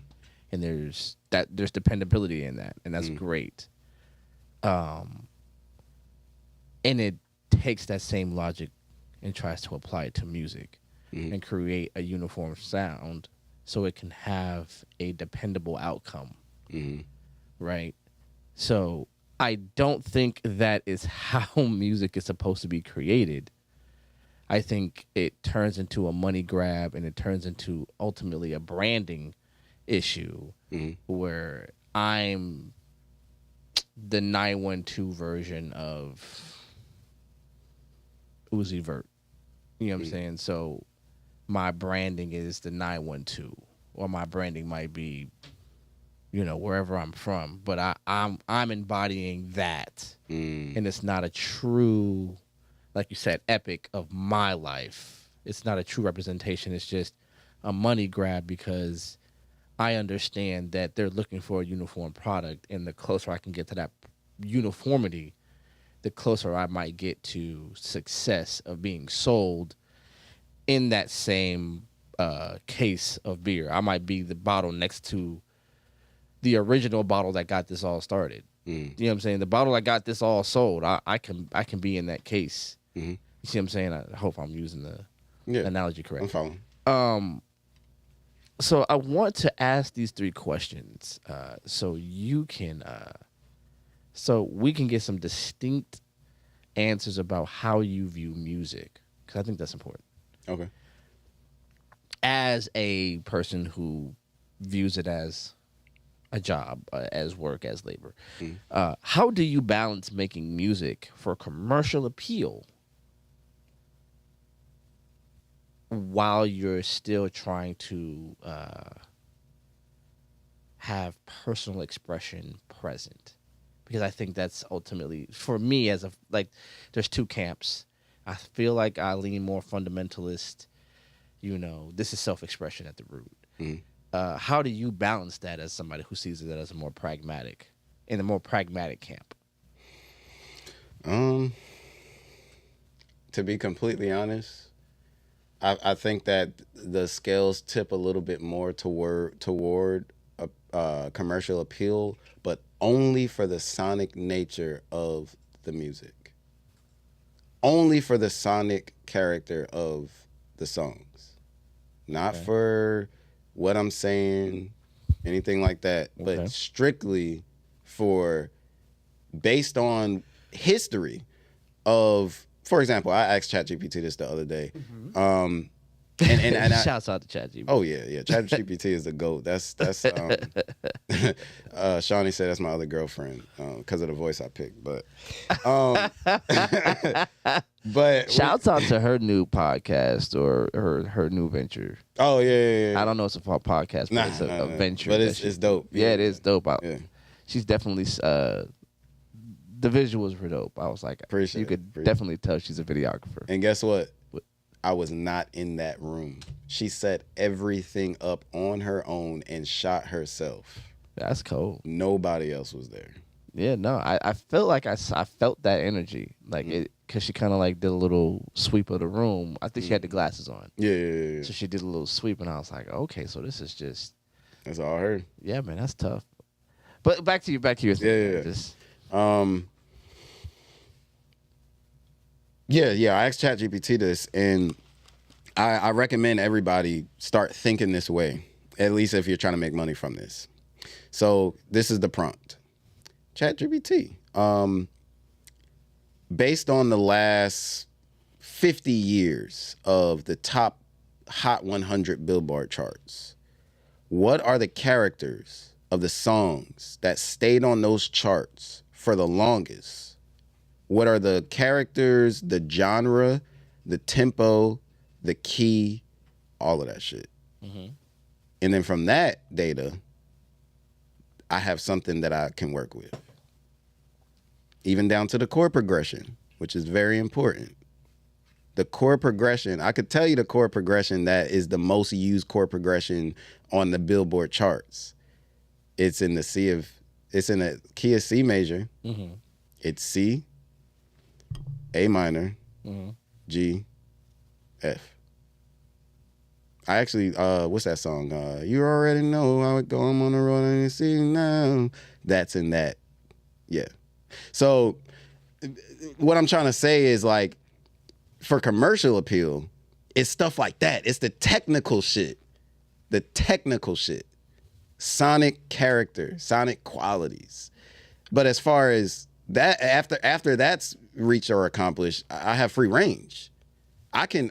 And there's dependability in that, and that's great. And it takes that same logic and tries to apply it to music and create a uniform sound so it can have a dependable outcome. Mm-hmm. Right? So I don't think that is how music is supposed to be created. I think it turns into a money grab, and it turns into ultimately a branding issue where I'm the 912 version of Uzi Vert. You know what I'm saying? So my branding is the 912, or my branding might be, wherever I'm from, but I'm embodying that. And it's not a true, like you said, epic of my life. It's not a true representation. It's just a money grab, because I understand that they're looking for a uniform product, and the closer I can get to that uniformity, the closer I might get to success of being sold in that same case of beer. I might be the bottle next to the original bottle that got this all started. You know what I'm saying? The bottle that got this all sold, I can be in that case. You see what I'm saying? I hope I'm using the analogy correctly. I'm following. So I want to ask these 3 questions so you can so we can get some distinct answers about how you view music, because I think that's important. Okay. As a person who views it as a job, as work, as labor, how do you balance making music for commercial appeal while you're still trying to have personal expression present? Because I think that's ultimately, for me, as there's 2 camps. I feel like I lean more fundamentalist. This is self-expression at the root. How do you balance that as somebody who sees it as a more pragmatic, in a more pragmatic camp? To be completely honest, I think that the scales tip a little bit more toward commercial appeal, but only for the sonic nature of the music. Only for the sonic character of the songs. Not for what I'm saying, anything like that, but strictly based on history of, for example, I asked ChatGPT this the other day. And Shouts out to ChatGPT. Oh yeah. ChatGPT is the GOAT. That's Shawnee said that's my other girlfriend because of the voice I picked. But shouts out to her new podcast or her new venture. Oh yeah. I don't know if it's a podcast, but it's a venture. But it's dope. Yeah, it is dope. Yeah. She's definitely the visuals were dope. I was like, you could definitely tell she's a videographer. And guess what? I was not in that room. She set everything up on her own and shot herself. That's cool. Nobody else was there. Yeah, no, I felt like I felt that energy, like it, because she kind of like did a little sweep of the room. I think she had the glasses on. Yeah. So she did a little sweep, and I was like, okay, so this is just. That's all I heard. Yeah, man, that's tough. But back to your thing. Yeah. I asked ChatGPT this, and I recommend everybody start thinking this way, at least if you're trying to make money from this. So this is the prompt. ChatGPT, based on the last 50 years of the top Hot 100 Billboard charts, what are the characters of the songs that stayed on those charts for the longest? What are the characters, the genre, the tempo, the key, all of that shit? And then from that data, I have something that I can work with. Even down to the chord progression, which is very important. The chord progression, I could tell you the chord progression that is the most used chord progression on the Billboard charts. It's in the key of C major. It's C, A minor, G, F. I actually, what's that song? You already know how it go. I'm on the road and you see now. That's in that. Yeah. So what I'm trying to say is, like, for commercial appeal, it's stuff like that. It's the technical shit. Sonic character, sonic qualities. But as far as that, after that's reached or accomplished, I have free range. I can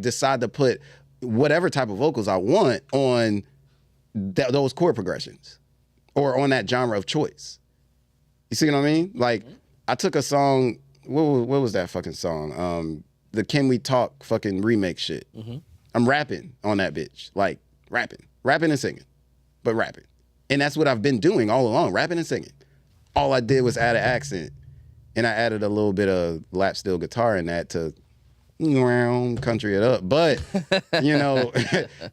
decide to put whatever type of vocals I want on those chord progressions or on that genre of choice. You see what I mean? Like, I took a song, what was that fucking song? The Can We Talk fucking remake shit. I'm rapping on that bitch. Like, rapping and singing, but rapping. And that's what I've been doing all along, rapping and singing. All I did was add an accent, and I added a little bit of lap steel guitar in that to, country it up. But you know,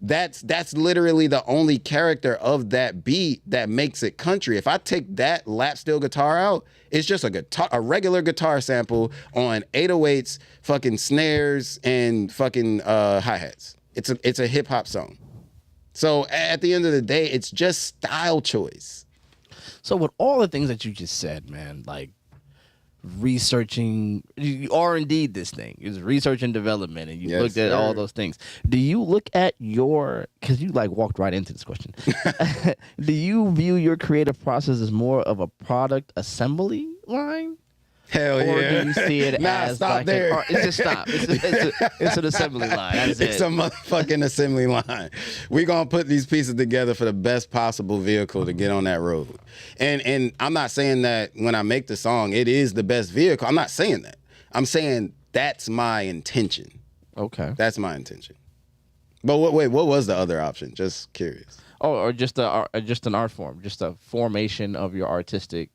that's literally the only character of that beat that makes it country. If I take that lap steel guitar out, it's just a regular guitar sample on 808s, fucking snares, and fucking hi-hats. It's a hip hop song. So at the end of the day, it's just style choice. So with all the things that you just said, man, like researching, you R&D this thing, it's research and development, and you looked at all those things. Do you look at because you like walked right into this question. Do you view your creative process as more of a product assembly line? Hell yeah. Or do you see it as stop like there. It's just stop. It's an assembly line. That's It's a motherfucking assembly line. We're going to put these pieces together for the best possible vehicle to get on that road. And I'm not saying that when I make the song, it is the best vehicle. I'm not saying that. I'm saying that's my intention. Okay. That's my intention. But what was the other option? Just curious. Oh, or just an art form, just a formation of your artistic.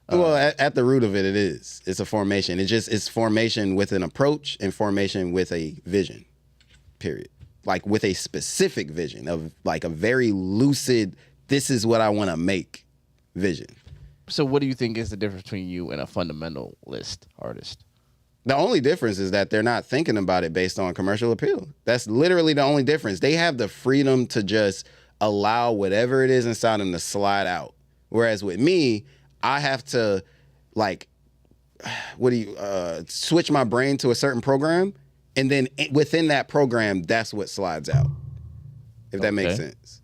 Well, at the root of it is. It's a formation. It's formation with an approach and formation with a vision, period. Like with a specific vision of like a very lucid, this is what I want to make vision. So what do you think is the difference between you and a fundamentalist artist? The only difference is that they're not thinking about it based on commercial appeal. That's literally the only difference. They have the freedom to just allow whatever it is inside them to slide out. Whereas with me, I have to, like, switch my brain to a certain program, and then within that program, that's what slides out. If that makes sense.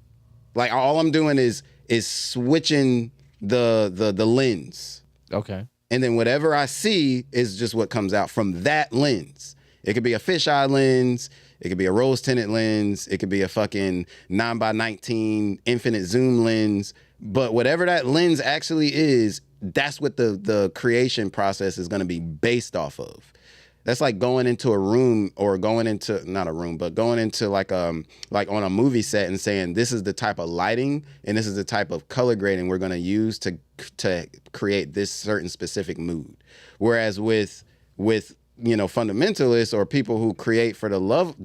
Like, all I'm doing is switching the lens. Okay. And then whatever I see is just what comes out from that lens. It could be a fisheye lens. It could be a rose tinted lens. It could be a fucking 9x19 infinite zoom lens. But whatever that lens actually is, that's what the creation process is going to be based off of. That's like going into a room or going into, not a room, but going into like on a movie set and saying, this is the type of lighting and this is the type of color grading we're going to use to create this certain specific mood. Whereas with fundamentalists or people who create for the love,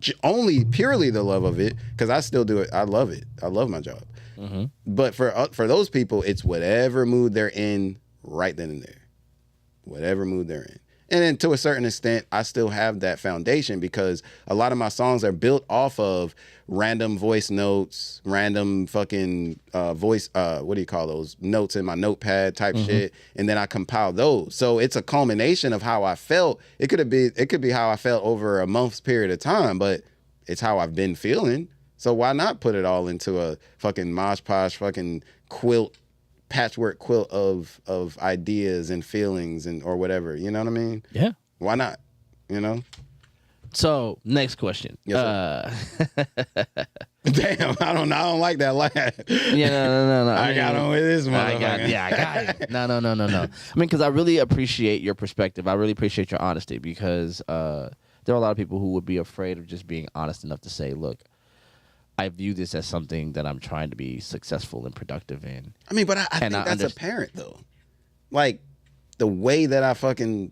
purely the love of it, because I still do it. I love it. I love my job. Mm-hmm. But for those people, it's whatever mood they're in right then and there. Whatever mood they're in. And then to a certain extent, I still have that foundation because a lot of my songs are built off of random voice notes, random fucking voice, what do you call those? Notes in my notepad type shit. And then I compile those. So it's a culmination of how I felt. It could be how I felt over a month's period of time, but it's how I've been feeling. So why not put it all into a fucking mosh posh fucking patchwork quilt of ideas and feelings or whatever, you know what I mean? Yeah. Why not? You know? So next question. Yes, damn, I don't like that laugh. Yeah, no. I got on with this motherfucker. I got it. No. I mean, because I really appreciate your perspective. I really appreciate your honesty because there are a lot of people who would be afraid of just being honest enough to say, look, I view this as something that I'm trying to be successful and productive in. I mean, but I think that's apparent, though. Like, the way that I fucking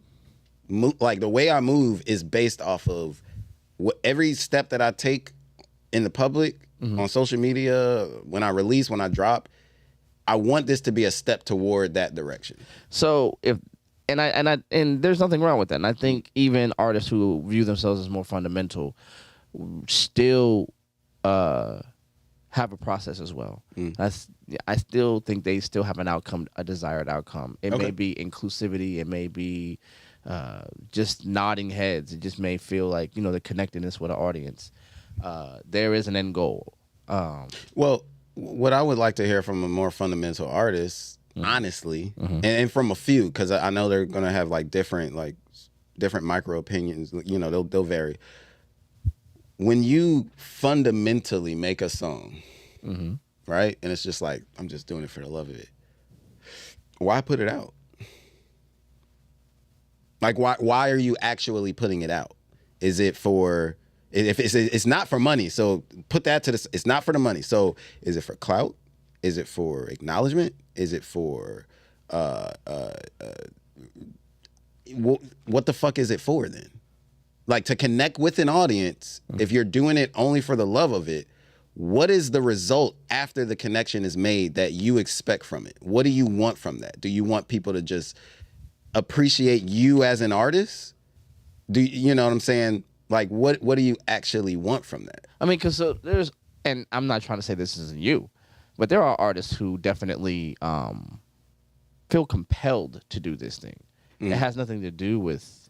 move, like, the way I move is based off of every step that I take in the public, on social media, when I release, when I drop. I want this to be a step toward that direction. So, and there's nothing wrong with that. And I think even artists who view themselves as more fundamental still have a process as well. I still think they still have an outcome, a desired outcome. It may be inclusivity. It may be just nodding heads. It just may feel like, the connectedness with an audience. There is an end goal. Well, what I would like to hear from a more fundamental artist, honestly, and from a few, because I know they're going to have like different micro opinions. They'll vary. When you fundamentally make a song, right? And it's just like, I'm just doing it for the love of it. Why put it out? Like, why are you actually putting it out? Is it for, if it's not for money, so put that to the, it's not for the money. So is it for clout? Is it for acknowledgement? Is it for, what the fuck is it for then? Like, to connect with an audience, if you're doing it only for the love of it, what is the result after the connection is made that you expect from it? What do you want from that? Do you want people to just appreciate you as an artist? Do you know what I'm saying? Like, what do you actually want from that? I mean, because there's, and I'm not trying to say this isn't you, but there are artists who definitely feel compelled to do this thing. It has nothing to do with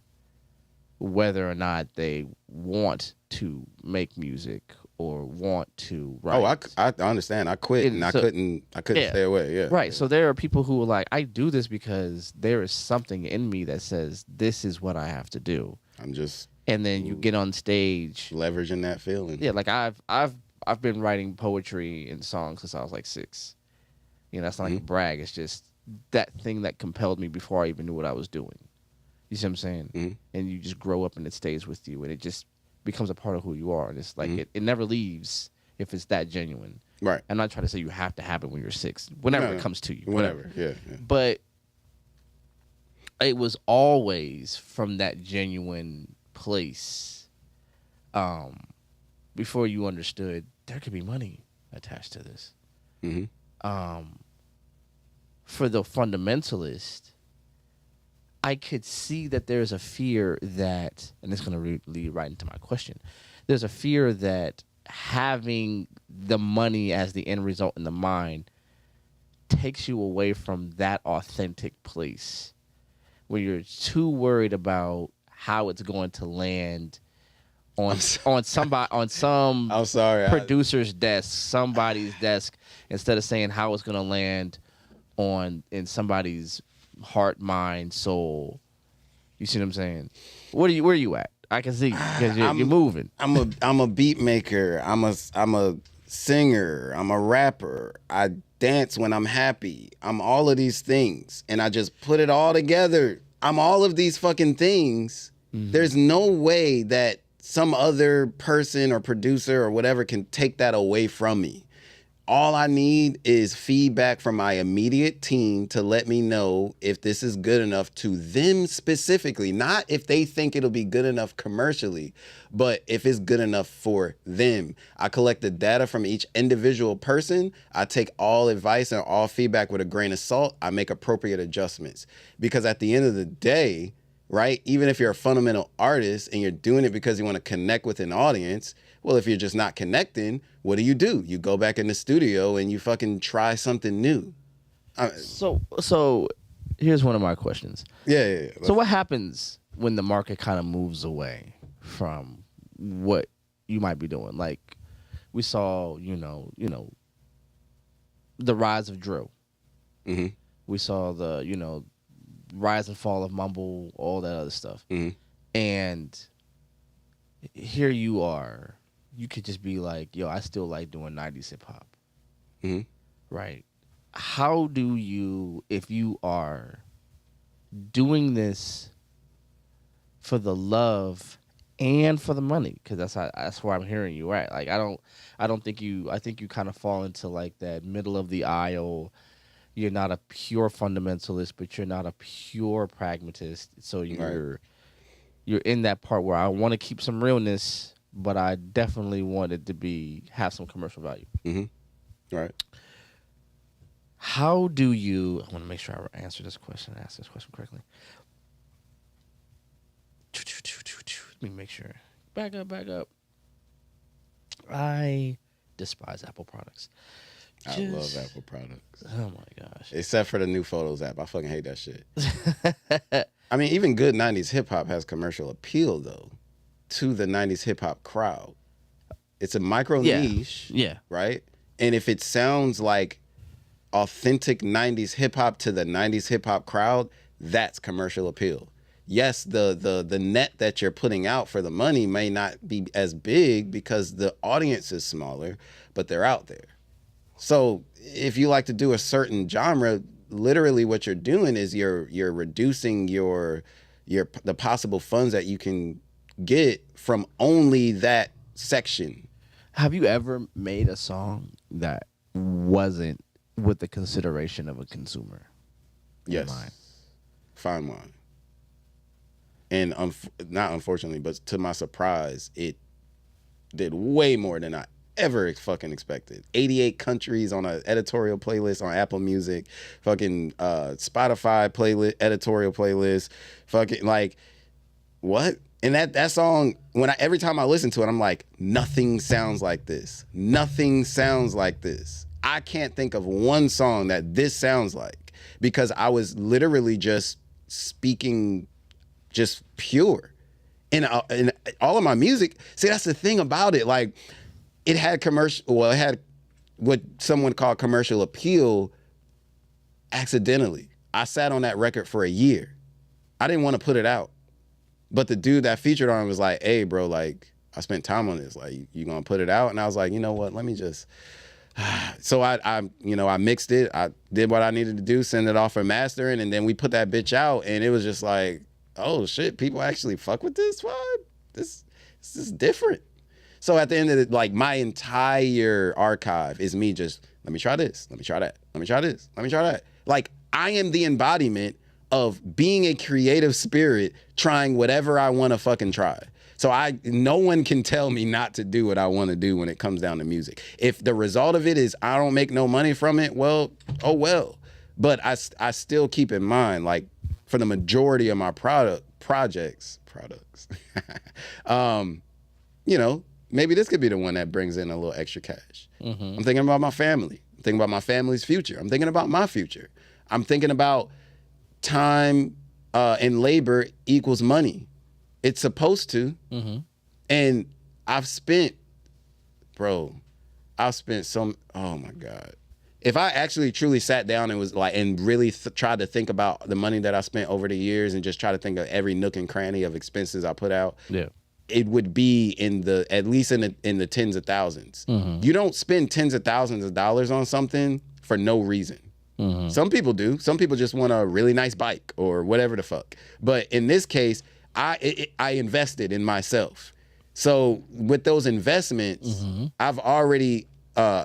whether or not they want to make music or want to write. Oh, I understand. I quit and I couldn't stay away. Yeah. Right. So there are people who are like, I do this because there is something in me that says this is what I have to do. I'm just and then you get on stage leveraging that feeling. Yeah, like I've been writing poetry and songs since I was like 6. You know, that's not like a brag. It's just that thing that compelled me before I even knew what I was doing. You see what I'm saying? And you just grow up and it stays with you and it just becomes a part of who you are. And it's like it never leaves if it's that genuine. Right. I'm not trying to say you have to have it when you're 6. Whenever it comes to you. Whatever. Yeah. But it was always from that genuine place before you understood there could be money attached to this. For the fundamentalist, I could see that there's a fear that, and it's going to lead right into my question, there's a fear that having the money as the end result in the mind takes you away from that authentic place where you're too worried about how it's going to land on some producer's desk, somebody's desk, instead of saying how it's going to land in somebody's heart, mind, soul. You see what I'm saying? Where are you at? I can see because you're moving. I'm a beat maker. I'm a singer. I'm a rapper. I dance when I'm happy. I'm all of these things, and I just put it all together. I'm all of these fucking things. There's no way that some other person or producer or whatever can take that away from me. All I need is feedback from my immediate team to let me know if this is good enough to them specifically, not if they think it'll be good enough commercially, but if it's good enough for them. I collect the data from each individual person. I take all advice and all feedback with a grain of salt. I make appropriate adjustments because at the end of the day, right, even if you're a fundamental artist and you're doing it because you want to connect with an audience, well, if you're just not connecting, what do? You go back in the studio and you fucking try something new. So here's one of my questions. Yeah. So what happens when the market kind of moves away from what you might be doing? Like we saw, you know, the rise of drill. We saw the, rise and fall of mumble, all that other stuff. And here you are. You could just be like, yo, I still like doing 90s hip hop. Right. How do you, if you are doing this for the love and for the money, because that's where I'm hearing you, right? Like I think you kind of fall into like that middle of the aisle. You're not a pure fundamentalist, but you're not a pure pragmatist. So you're in that part where I want to keep some realness, but I definitely want it to have some commercial value. Right. How do you? I want to make sure I ask this question correctly. Let me make sure. Back up. I despise Apple products. I love Apple products. Oh my gosh. Except for the new Photos app. I fucking hate that shit. I mean, even good 90s hip hop has commercial appeal though to the 90s hip hop crowd. It's a micro niche. Yeah. Right? And if it sounds like authentic 90s hip hop to the 90s hip hop crowd, that's commercial appeal. Yes, the net that you're putting out for the money may not be as big because the audience is smaller, but they're out there. So if you like to do a certain genre, literally what you're doing is you're reducing the possible funds that you can get from only that section. Have you ever made a song that wasn't with the consideration of a consumer? Yes. Fine Wine. And not unfortunately, but to my surprise, it did way more than I ever fucking expected. 88 countries on an editorial playlist on Apple Music, fucking Spotify playlist, editorial playlist, fucking like what? And that song, every time I listen to it, I'm like, nothing sounds like this. Nothing sounds like this. I can't think of one song that this sounds like, because I was literally just speaking just pure. And all of my music, see, that's the thing about it. Like, it had it had what someone called commercial appeal accidentally. I sat on that record for a year. I didn't want to put it out. But the dude that featured on it was like, hey, bro, like, I spent time on this. Like, you gonna put it out? And I was like, you know what? Let me just. So I mixed it. I did what I needed to do, send it off for mastering, and then we put that bitch out, and it was just like, oh shit, people actually fuck with this vibe. This is different. So at the end of it, like, my entire archive is me just, let me try this, let me try that, let me try this, let me try that. Like, I am the embodiment of being a creative spirit trying whatever I want to fucking try. So no one can tell me not to do what I want to do when it comes down to music. If the result of it is I don't make no money from it, well, oh well. But I still keep in mind, like, for the majority of my projects, you know, maybe this could be the one that brings in a little extra cash. Mm-hmm. I'm thinking about my family. I'm thinking about my family's future. I'm thinking about my future. I'm thinking about time and labor equals money. It's supposed to. Mm-hmm. And I've spent oh my God. If I actually truly sat down and was like, and really tried to think about the money that I spent over the years and just try to think of every nook and cranny of expenses I put out, yeah, it would be at least in the tens of thousands. Mm-hmm. You don't spend tens of thousands of dollars on something for no reason. Mm-hmm. Some people do. Some people just want a really nice bike or whatever the fuck. But in this case, I invested in myself. So with those investments, mm-hmm, I've already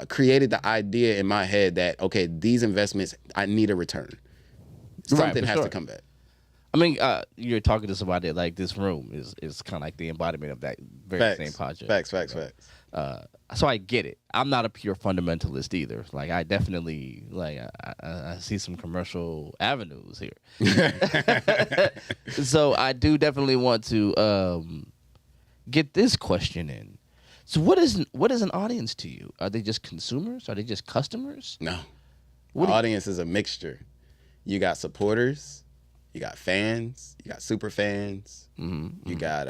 created the idea in my head that, okay, these investments, I need a return. Something has to come back. I mean, you're talking to somebody like this room is kind of like the embodiment of that very same project. Facts. So I get it. I'm not a pure fundamentalist either. Like, I definitely, like, I see some commercial avenues here. So I do definitely want to get this question in. So what is an audience to you? Are they just consumers? Are they just customers? No. Audience is a mixture. You got supporters, you got fans, you got super fans, mm-hmm, you got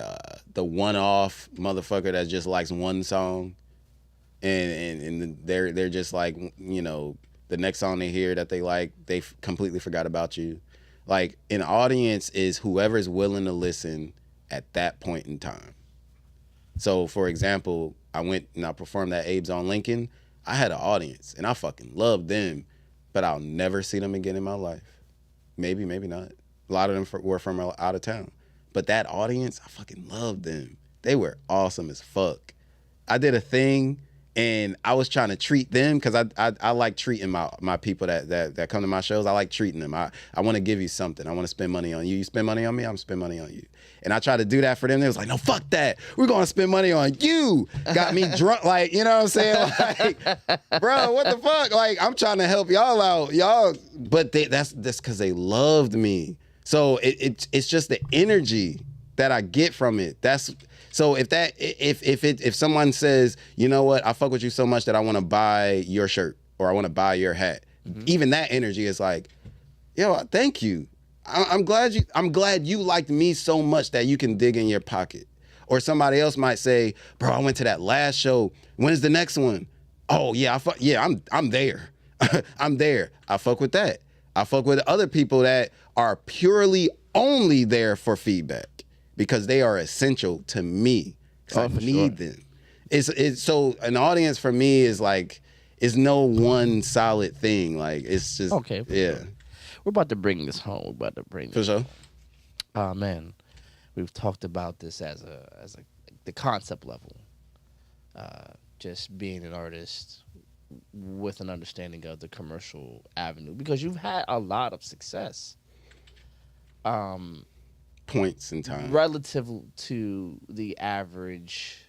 the one-off motherfucker that just likes one song, and they're just like, you know, the next song they hear that they like, they completely forgot about you. Like, an audience is whoever's willing to listen at that point in time. So, for example, I went and I performed at Abe's on Lincoln. I had an audience, and I fucking loved them, but I'll never see them again in my life. Maybe not. A lot of them were from out of town. But that audience, I fucking loved them. They were awesome as fuck. I did a thing, and I was trying to treat them, because I like treating my people that come to my shows. I like treating them. I want to give you something. I want to spend money on you. You spend money on me, I'm spend money on you. And I tried to do that for them. They was like, no, fuck that. We're going to spend money on you. Got me drunk. Like, you know what I'm saying? Like, bro, what the fuck? Like, I'm trying to help y'all out. Y'all, but that's because they loved me. So it's just the energy that I get from it. So if someone says, you know what, I fuck with you so much that I want to buy your shirt or I want to buy your hat, mm-hmm, even that energy is like, yo, thank you. I'm glad you liked me so much that you can dig in your pocket. Or somebody else might say, bro, I went to that last show. When's the next one? Oh yeah, I'm there. I'm there. I fuck with that. I fuck with other people that are purely only there for feedback, because they are essential to me, because I need them. It's so an audience for me is no one solid thing. Like, it's just okay. Yeah. Sure. We're about to bring this home. For sure. Oh man, we've talked about this as the concept level. Just being an artist with an understanding of the commercial avenue, because you've had a lot of success. points in time. relative to the average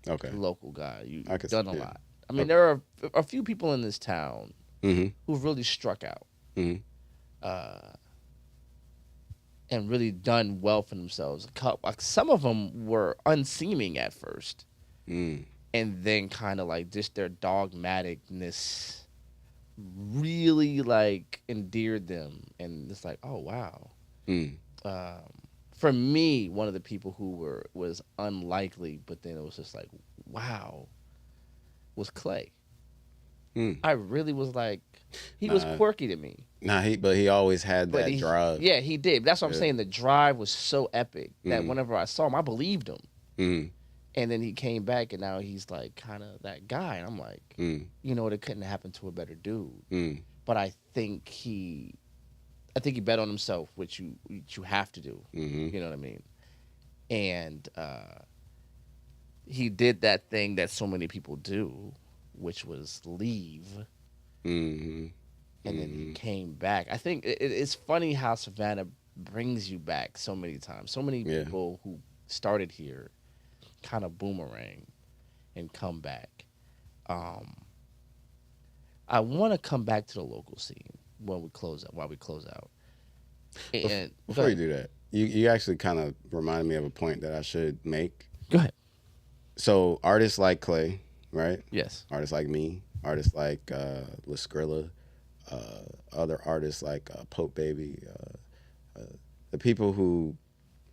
Okay. local guy. You've I could done a see, yeah. lot. I mean, there are a few people in this town Mm-hmm. who've really struck out Mm-hmm. and really done well for themselves. Like some of them were unseeming at first, Mm. and then kind of like just their dogmaticness really like endeared them, and it's like, oh wow. Mm. For me, one of the people who was unlikely, but then it was just like, wow, was Clay. Mm. I really was like, he was quirky to me. Nah, he always had But that drive. Yeah, he did. That's what I'm Yeah. saying. The drive was so epic that Mhm. whenever I saw him, I believed him. Mm. And then he came back, and now he's like kind of that guy. And I'm like, Mm. you know, it couldn't happen to a better dude. Mm. But I think he bet on himself, which you have to do. Mm-hmm. You know what I mean? And he did that thing that so many people do, which was leave. Mm-hmm. And then he came back. I think it's funny how Savannah brings you back so many times. So many people who started here kind of boomerang and come back. I want to come back to the local scene while we close out. And Before you do that, you actually kind of reminded me of a point that I should make. Go ahead. So artists like Clay, right? Yes. Artists like me, artists like La Skrilla, other artists like Pope Baby, the people who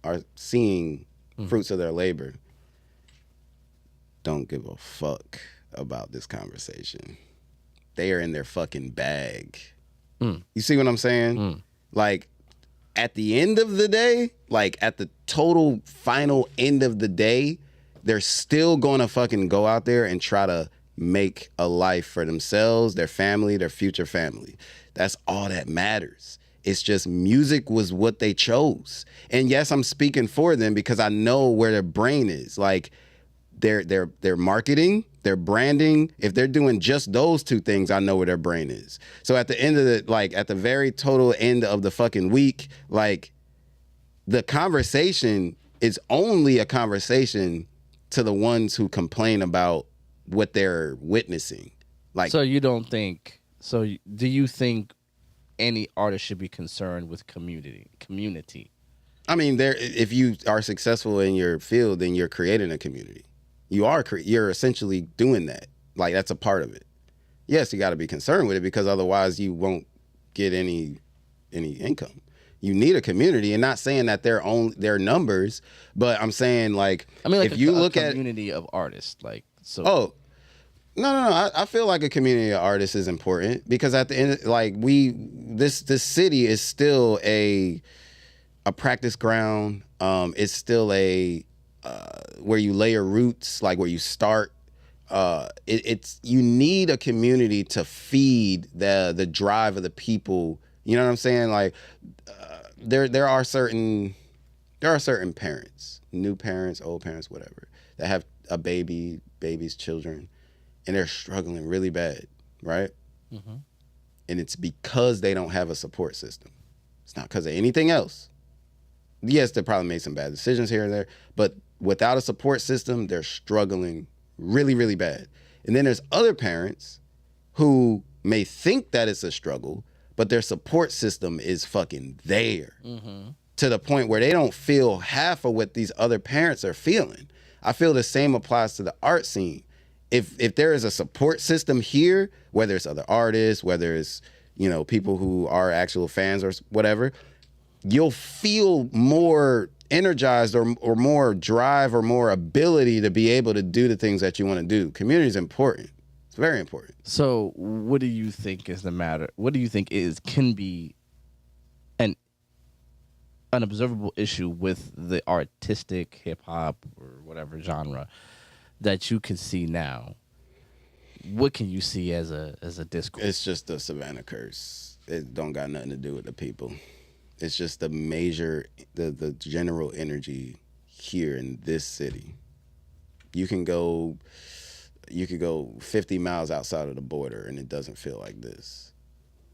are seeing fruits of their labor don't give a fuck about this conversation. They are in their fucking bag. You see what I'm saying? Like, at the end of the day, like at the total final end of the day, they're still gonna fucking go out there and try to make a life for themselves, their family, their future family. That's all that matters. It's just music was what they chose. And yes, I'm speaking for them because I know where their brain is. Like their marketing, their branding, if they're doing just those two things, I know where their brain is. So at the end of the, like at the very total end of the fucking week, like the conversation is only a conversation to the ones who complain about what they're witnessing. Like, so you don't think, do you think any artist should be concerned with community? I mean, if you are successful in your field, then you're creating a community. You're essentially doing that. Like, that's a part of it. Yes, you got to be concerned with it because otherwise you won't get any income. You need a community, and not saying that they're numbers, but I'm saying like if you look at community of artists, like so. Oh, no. I feel like a community of artists is important because at the end, like this city is still a practice ground. It's still a where you lay your roots, like where you start. It's you need a community to feed the drive of the people. You know what I'm saying? Like there are certain parents, new parents, old parents, whatever, that have a babies, children, and they're struggling really bad, right? Mm-hmm. And it's because they don't have a support system. It's not because of anything else. Yes, they probably made some bad decisions here and there, but without a support system, they're struggling really, really bad. And then there's other parents who may think that it's a struggle, but their support system is fucking there to the point where they don't feel half of what these other parents are feeling. I feel the same applies to the art scene. If there is a support system here, whether it's other artists, whether it's, you know, people who are actual fans or whatever, you'll feel more energized or more drive or more ability to be able to do the things that you want to do. Community is important. It's very important. So what do you think is the matter? What do you think can be an observable issue with the artistic hip hop or whatever genre that you can see now? What can you see as a discourse? It's just the Savannah curse. It don't got nothing to do with the people. It's just the general energy here in this city. You could go 50 miles outside of the border and it doesn't feel like this.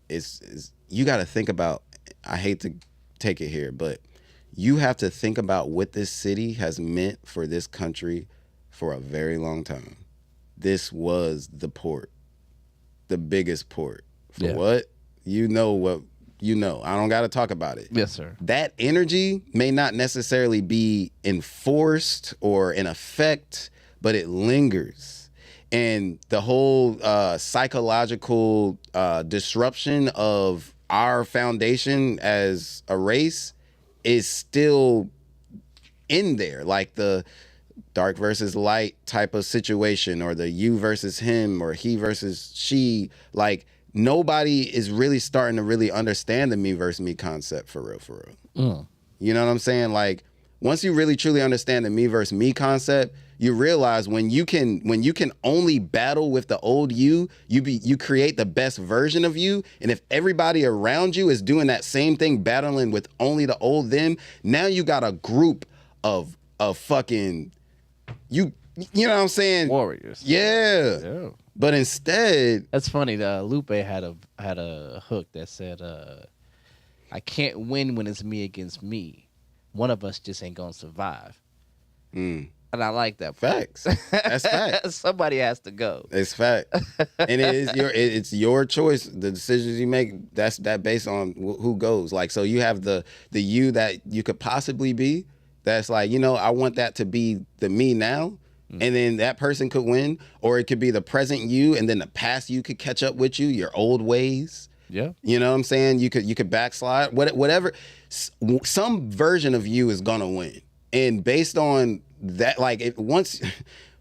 It's you got to think about, I hate to take it here, but you have to think about what this city has meant for this country for a very long time. This was the port, the biggest port. For what? You know what you know. I don't got to talk about it. Yes, sir. That energy may not necessarily be enforced or in effect, but it lingers. And the whole psychological disruption of our foundation as a race is still in there. Like the dark versus light type of situation, or the you versus him, or he versus she. Like, nobody is really starting to really understand the me versus me concept for real. You know what I'm saying? Like, once you really truly understand the me versus me concept, you realize when you can only battle with the old you create the best version of you. And if everybody around you is doing that same thing, battling with only the old them, now you got a group of fucking you know what I'm saying? Warriors. Yeah. But instead, that's funny. Lupe had a hook that said, "I can't win when it's me against me. One of us just ain't gonna survive." And I like that. Facts. That's fact. Somebody has to go. It's fact. And it's your choice. The decisions you make, that's based on who goes. Like, so you have the you that you could possibly be. That's like, you know, I want that to be the me now. And then that person could win. Or it could be the present you, and then the past you could catch up with you, your old ways. Yeah. You know what I'm saying? You could backslide. Whatever. Some version of you is gonna win. And based on that, like, once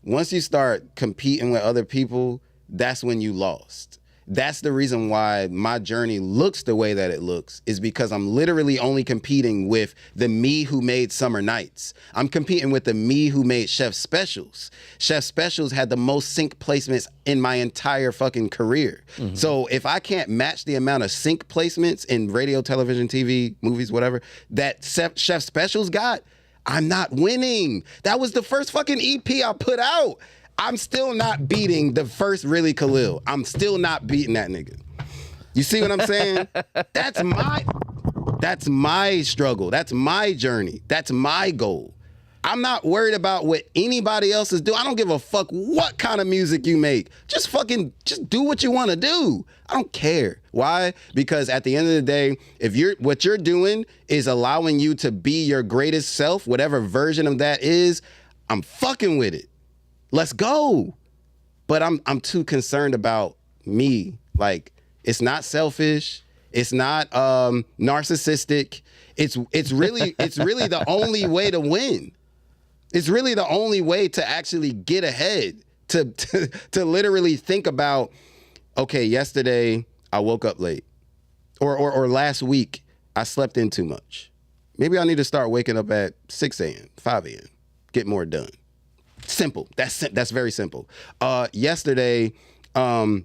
you start competing with other people, that's when you lost. That's the reason why my journey looks the way that it looks, is because I'm literally only competing with the me who made Summer Nights. I'm competing with the me who made Chef Specials. Chef Specials had the most sync placements in my entire fucking career. So if I can't match the amount of sync placements in radio, television, TV, movies, whatever, that Chef Specials got, I'm not winning. That was the first fucking EP I put out. I'm still not beating the first Really Khalil. I'm still not beating that nigga. You see what I'm saying? That's my struggle. That's my journey. That's my goal. I'm not worried about what anybody else is doing. I don't give a fuck what kind of music you make. Just do what you want to do. I don't care. Why? Because at the end of the day, if what you're doing is allowing you to be your greatest self, whatever version of that is, I'm fucking with it. Let's go. But I'm too concerned about me. Like, it's not selfish. It's not narcissistic. It's really the only way to win. It's really the only way to actually get ahead. To literally think about, okay, yesterday I woke up late. Or last week I slept in too much. Maybe I need to start waking up at 6 a.m., 5 a.m., get more done. Simple. That's very simple. Yesterday, I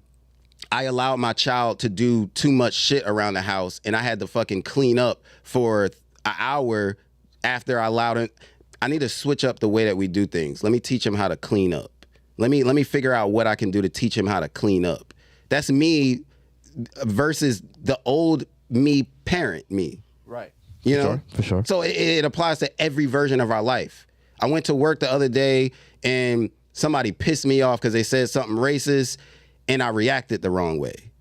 allowed my child to do too much shit around the house, and I had to fucking clean up for an hour after I allowed him. I need to switch up the way that we do things. Let me teach him how to clean up. Let me figure out what I can do to teach him how to clean up. That's me versus the old me parent me. Right. You know? For sure. So it applies to every version of our life. I went to work the other day and somebody pissed me off because they said something racist and I reacted the wrong way.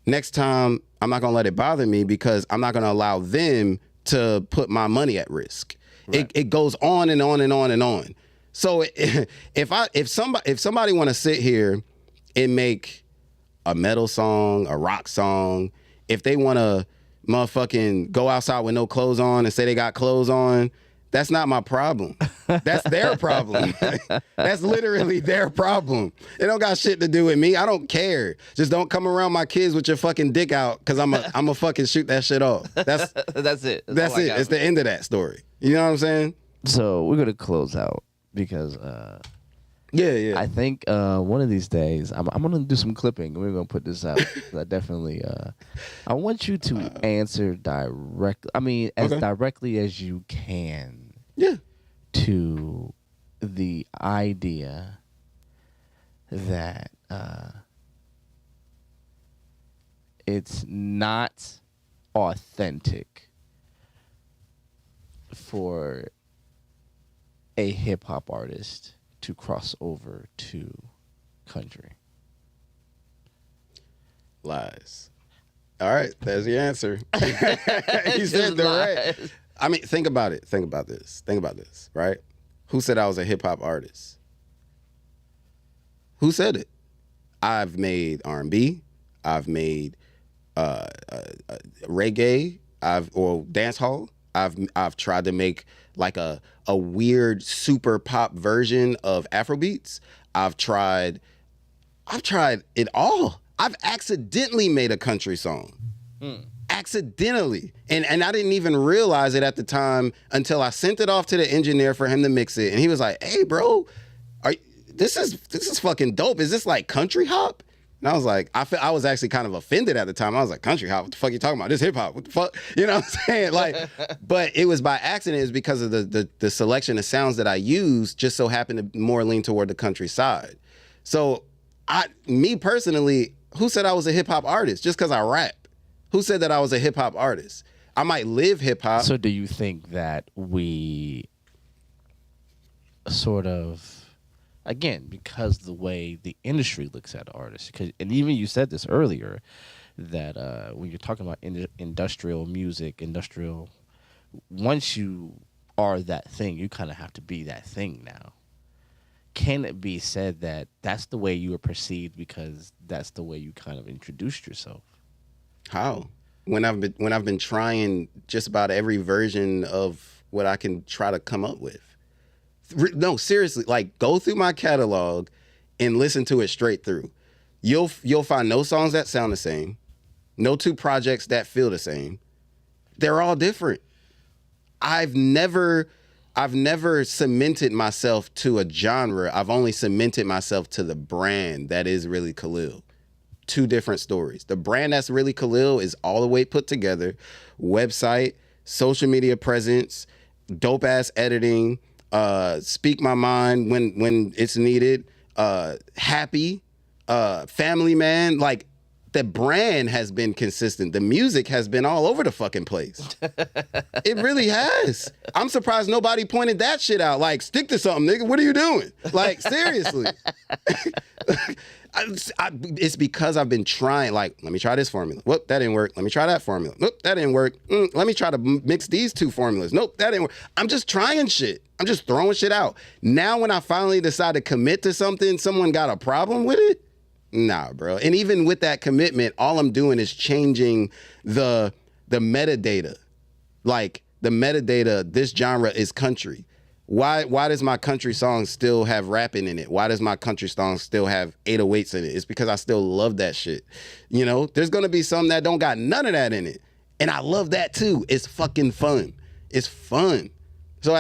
Next time, I'm not going to let it bother me because I'm not going to allow them to put my money at risk. Right. It goes on and on and on and on. So if somebody want to sit here and make a metal song, a rock song, if they want to motherfucking go outside with no clothes on and say they got clothes on, that's not my problem. That's their problem. That's literally their problem. It don't got shit to do with me. I don't care. Just don't come around my kids with your fucking dick out, because I'm a fucking shoot that shit off. That's it. That's it. It's the end of that story. You know what I'm saying? So we're gonna close out because yeah. I think one of these days I'm gonna do some clipping and we're gonna put this out. I definitely I want you to answer directly. I mean, as directly as you can. Yeah. To the idea that it's not authentic for a hip hop artist to cross over to country? Lies. All right, there's the answer. You said the right. I mean, think about it. Think about this. Think about this, right? Who said I was a hip hop artist? Who said it? I've made R&B. I've made reggae. Or dance hall. I've tried to make like a weird super pop version of Afrobeats. I've tried it all. I've accidentally made a country song. Accidentally. And I didn't even realize it at the time until I sent it off to the engineer for him to mix it. And he was like, hey, bro, this is fucking dope. Is this like country hop? And I was like, I was actually kind of offended at the time. I was like, country hop? What the fuck you talking about? This hip hop? What the fuck? You know what I'm saying? Like, but it was by accident. It's because of the selection of sounds that I used just so happened to more lean toward the countryside. So me personally, who said I was a hip hop artist just because I rap? Who said that I was a hip hop artist? I might live hip hop. So do you think that we sort of, again, because the way the industry looks at artists, and even you said this earlier, that when you're talking about industrial music, once you are that thing, you kind of have to be that thing now. Can it be said that that's the way you were perceived because that's the way you kind of introduced yourself? How? When I've been trying just about every version of what I can try to come up with. No, seriously, like go through my catalog and listen to it straight through. You'll find no songs that sound the same, no two projects that feel the same. They're all different. I've never cemented myself to a genre. I've only cemented myself to the brand that is really Khalil. Two different stories. The brand that's really Khalil is all the way put together. Website, social media presence, dope ass editing, speak my mind when it's needed, happy, family man. Like, the brand has been consistent. The music has been all over the fucking place. It really has. I'm surprised nobody pointed that shit out. Like, stick to something, nigga. What are you doing? Like, seriously. It's because I've been trying. Like, let me try this formula. Whoop, that didn't work. Let me try that formula. Nope, that didn't work. Let me try to mix these two formulas. Nope, that didn't work. I'm just trying shit. I'm just throwing shit out. Now, when I finally decide to commit to something, someone got a problem with it? Nah, bro. And even with that commitment, all I'm doing is changing the metadata. Like, the metadata, this genre is country. Why does my country song still have rapping in it? Why does my country song still have 808s in it? It's because I still love that shit. You know, there's going to be some that don't got none of that in it. And I love that too. It's fucking fun. It's fun. So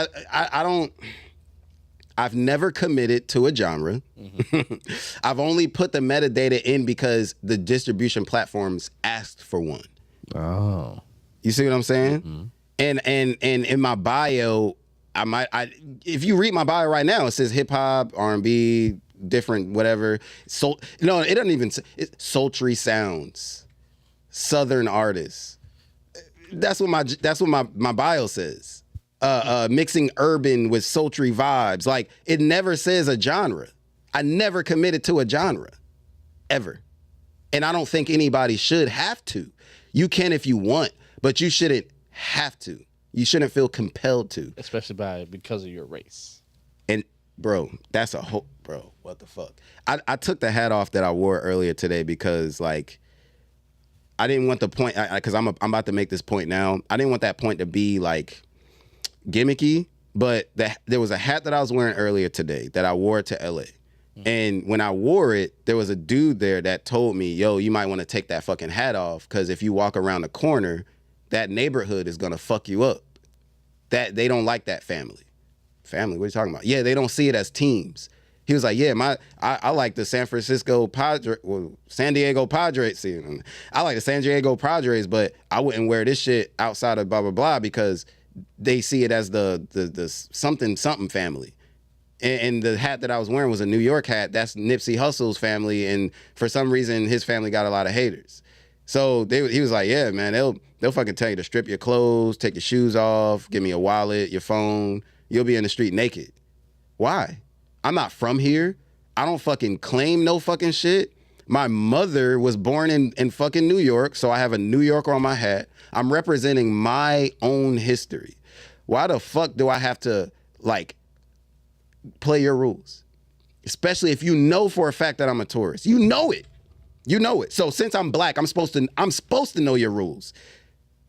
I've never committed to a genre. Mm-hmm. I've only put the metadata in because the distribution platforms asked for one. Oh. You see what I'm saying? Mm-hmm. And in my bio, if you read my bio right now, it says hip hop, R&B, different whatever. So no, it doesn't even say sultry sounds, southern artists. That's what my bio says. Mixing urban with sultry vibes. Like, it never says a genre. I never committed to a genre, ever. And I don't think anybody should have to. You can if you want, but you shouldn't have to. You shouldn't feel compelled to. Especially because of your race. And bro, that's a whole, bro, what the fuck? I took the hat off that I wore earlier today because, like, I didn't want the point, because I'm about to make this point now. I didn't want that point to be, like, gimmicky, but there was a hat that I was wearing earlier today that I wore to LA. Mm-hmm. And when I wore it, there was a dude there that told me, yo, you might want to take that fucking hat off because if you walk around the corner, that neighborhood is going to fuck you up. That they don't like that family. Family, what are you talking about? Yeah, they don't see it as teams. He was like, yeah, I like the San Diego Padres. See, I like the San Diego Padres, but I wouldn't wear this shit outside of blah, blah, blah because they see it as the something family. And the hat that I was wearing was a New York hat. That's Nipsey Hussle's family. And for some reason, his family got a lot of haters. So he was like, yeah, man, they'll fucking tell you to strip your clothes, take your shoes off, give me a wallet, your phone. You'll be in the street naked. Why? I'm not from here. I don't fucking claim no fucking shit. My mother was born in fucking New York, so I have a New Yorker on my hat. I'm representing my own history. Why the fuck do I have to, like, play your rules? Especially if you know for a fact that I'm a tourist. You know it. You know it. So since I'm black, I'm supposed to know your rules.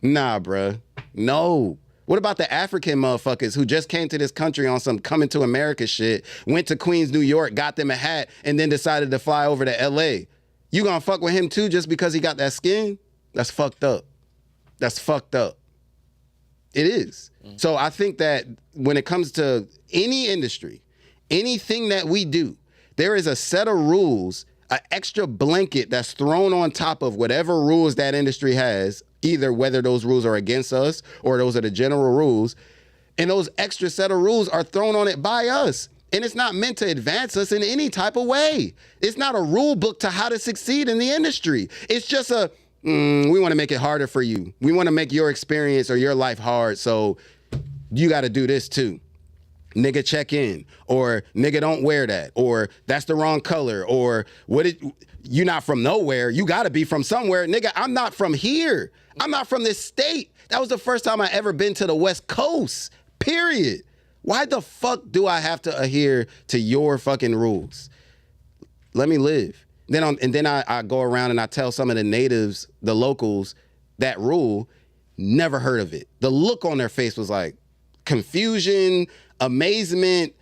Nah, bruh. No. What about the African motherfuckers who just came to this country on some coming to America shit, went to Queens, New York, got them a hat, and then decided to fly over to LA? You gonna fuck with him too just because he got that skin? That's fucked up. That's fucked up. It is. So I think that when it comes to any industry, anything that we do, there is a set of rules, an extra blanket that's thrown on top of whatever rules that industry has, either whether those rules are against us or those are the general rules. And those extra set of rules are thrown on it by us. And it's not meant to advance us in any type of way. It's not a rule book to how to succeed in the industry. It's just we want to make it harder for you. We want to make your experience or your life hard. So you got to do this too. Nigga, check in, or nigga, don't wear that, or that's the wrong color, or you not from nowhere. You got to be from somewhere. Nigga, I'm not from here. I'm not from this state. That was the first time I ever been to the West Coast, period. Why the fuck do I have to adhere to your fucking rules? Let me live. Then I go around and I tell some of the natives, the locals, that rule. Never heard of it. The look on their face was like confusion, amazement,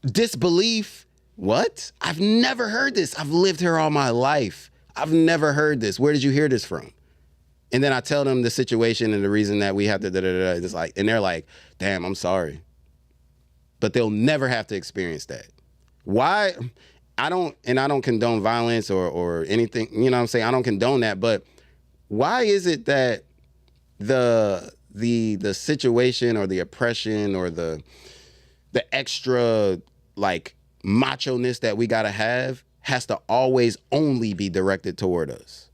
disbelief. What? I've never heard this. I've lived here all my life. I've never heard this. Where did you hear this from? And then I tell them the situation and the reason that we have to It's like, and they're like, damn, I'm sorry. But they'll never have to experience that. Why? I don't condone violence or anything, you know what I'm saying? I don't condone that, but why is it that the situation or the oppression or the extra like macho-ness that we gotta have has to always only be directed toward us?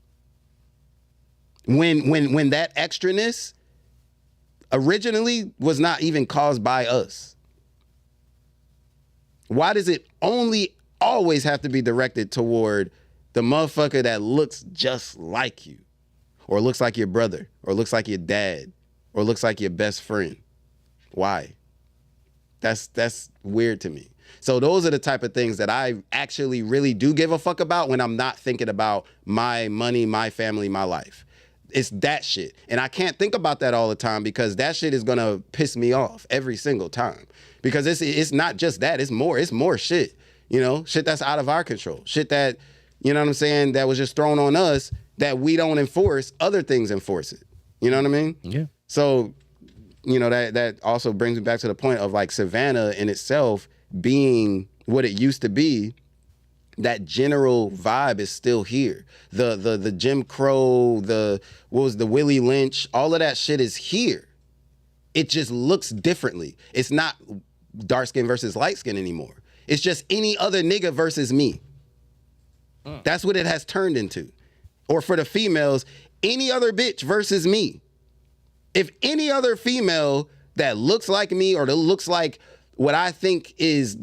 When that extraness originally was not even caused by us. Why does it only always have to be directed toward the motherfucker that looks just like you, or looks like your brother, or looks like your dad, or looks like your best friend? Why? That's weird to me. So those are the type of things that I actually really do give a fuck about when I'm not thinking about my money, my family, my life. It's that shit. And I can't think about that all the time because that shit is gonna piss me off every single time. Because it's not just that, it's more shit. You know, shit that's out of our control. Shit that, you know what I'm saying, that was just thrown on us that we don't enforce, other things enforce it. You know what I mean? Yeah. So, you know, that also brings me back to the point of like Savannah in itself being what it used to be. That general vibe is still here. The Jim Crow, the Willie Lynch, all of that shit is here. It just looks differently. It's not dark skin versus light skin anymore. It's just any other nigga versus me. That's what it has turned into. Or for the females, any other bitch versus me. If any other female that looks like me or that looks like what I think is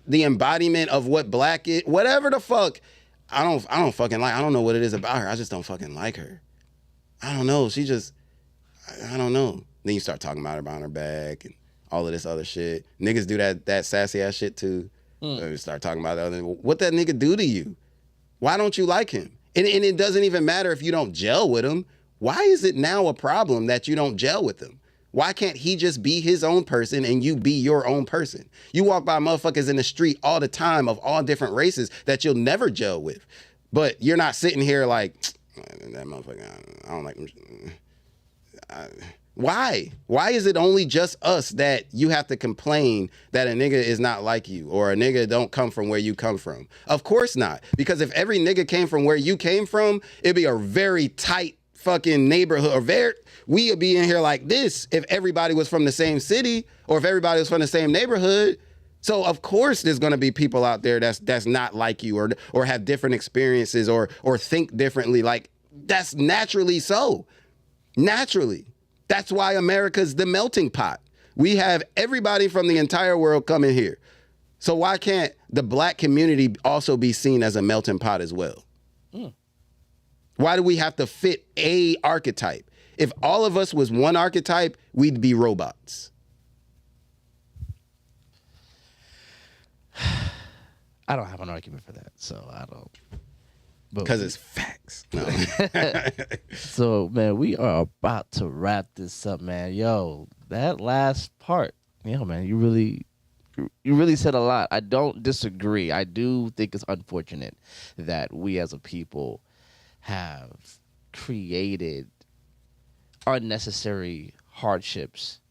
the embodiment of what black is, whatever the fuck, I don't fucking like. I don't know what it is about her. I just don't fucking like her. I don't know. She just, I don't know. Then you start talking about her behind her back and all of this other shit. Niggas do that sassy ass shit too. Start talking about the other. What that nigga do to you? Why don't you like him? And it doesn't even matter if you don't gel with him. Why is it now a problem that you don't gel with him? Why can't he just be his own person and you be your own person? You walk by motherfuckers in the street all the time of all different races that you'll never gel with. But you're not sitting here like, that motherfucker, I don't like him. Why? Why is it only just us that you have to complain that a nigga is not like you or a nigga don't come from where you come from? Of course not. Because if every nigga came from where you came from, it'd be a very tight fucking neighborhood, or we would be in here like this if everybody was from the same city or if everybody was from the same neighborhood. So of course there's gonna be people out there that's not like you or have different experiences or think differently. Like That's naturally so. Naturally. That's why America's the melting pot. We have everybody from the entire world coming here. So why can't the black community also be seen as a melting pot as well? Why do we have to fit a archetype? If all of us was one archetype, we'd be robots. I don't have an argument for that, so I don't. Because it's facts. No. So, man, we are about to wrap this up, man. Yo, that last part, man, you really said a lot. I don't disagree. I do think it's unfortunate that we as a people have created unnecessary hardships,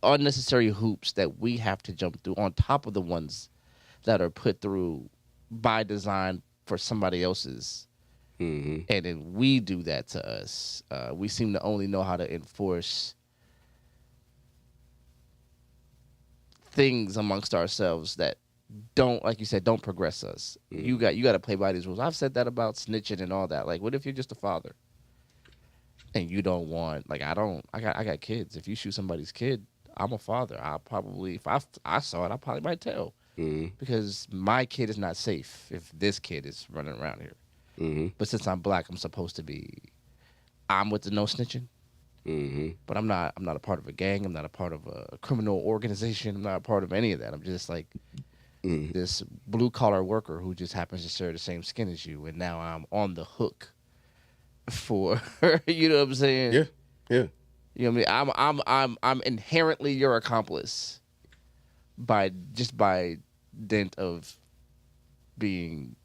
unnecessary hoops that we have to jump through on top of the ones that are put through by design for somebody else's. And then we do that to us. We seem to only know how to enforce things amongst ourselves that don't, like you said, don't progress us. You got to play by these rules. I've said that about snitching and all that. Like, what if you're just a father and you don't want, like, I got kids. If you shoot somebody's kid, I'm a father. I'll probably, if I saw it, I probably might tell. Because my kid is not safe if this kid is running around here. But since I'm black, I'm supposed to be, I'm with the no snitching. But I'm not a part of a gang. I'm not a part of a criminal organization. I'm not a part of any of that. I'm just like this blue collar worker who just happens to share the same skin as you. And now I'm on the hook for, you know what I'm saying? Yeah. You know what I mean? I'm inherently your accomplice by dint of being,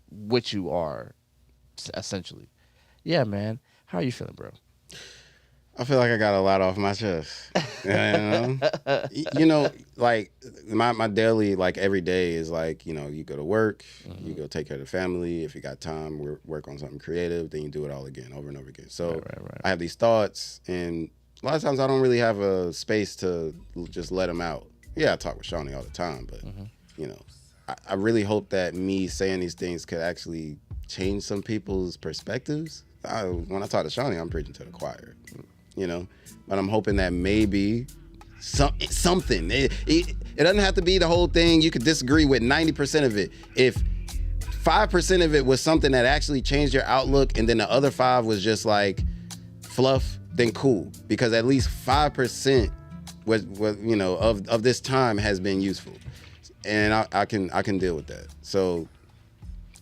what you are, essentially. Yeah, man. How are you feeling, bro? I feel like I got a lot off my chest. Like my daily, like every day is like, you go to work, you go take care of the family. If you got time, work on something creative, then you do it all again, over and over again. So right. I have these thoughts, and a lot of times I don't really have a space to just let them out. Yeah, I talk with Shawnee all the time, but, I really hope that me saying these things could actually change some people's perspectives. When I talk to Shawnee, I'm preaching to the choir, but I'm hoping that maybe something. It doesn't have to be the whole thing. You could disagree with 90% of it. If 5% of it was something that actually changed your outlook, and then the other 5 was just like fluff, then cool, because at least 5% was of this time has been useful, and I can deal with that. So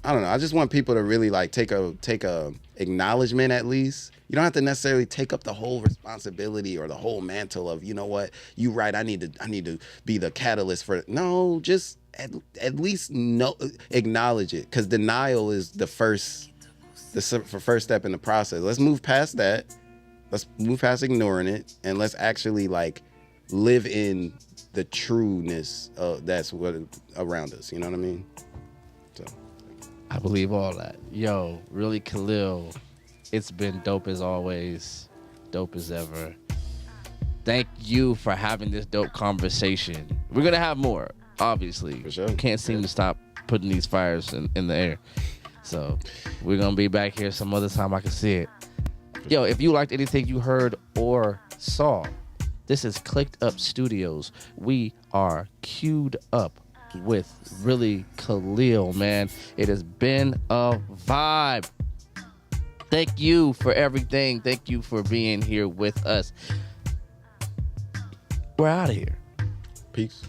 I don't know. I just want people to really like take a acknowledgement at least. You don't have to necessarily take up the whole responsibility or the whole mantle of, you right, I need to be the catalyst for it. No, just at least acknowledge it, because denial is the first step in the process. Let's move past that. Let's move past ignoring it, and let's actually like live in the trueness that's what around us. You know what I mean? So I believe all that. Yo, really, Khalil, it's been dope as always, dope as ever. Thank you for having this dope conversation. We're gonna have more, obviously. For sure. Can't seem to stop putting these fires in the air. So we're gonna be back here some other time. I can see it. Yo, if you liked anything you heard or saw, this is Clicked Up Studios. We are queued up with really Khalil, man. It has been a vibe. Thank you for everything. Thank you for being here with us. We're out of here. Peace.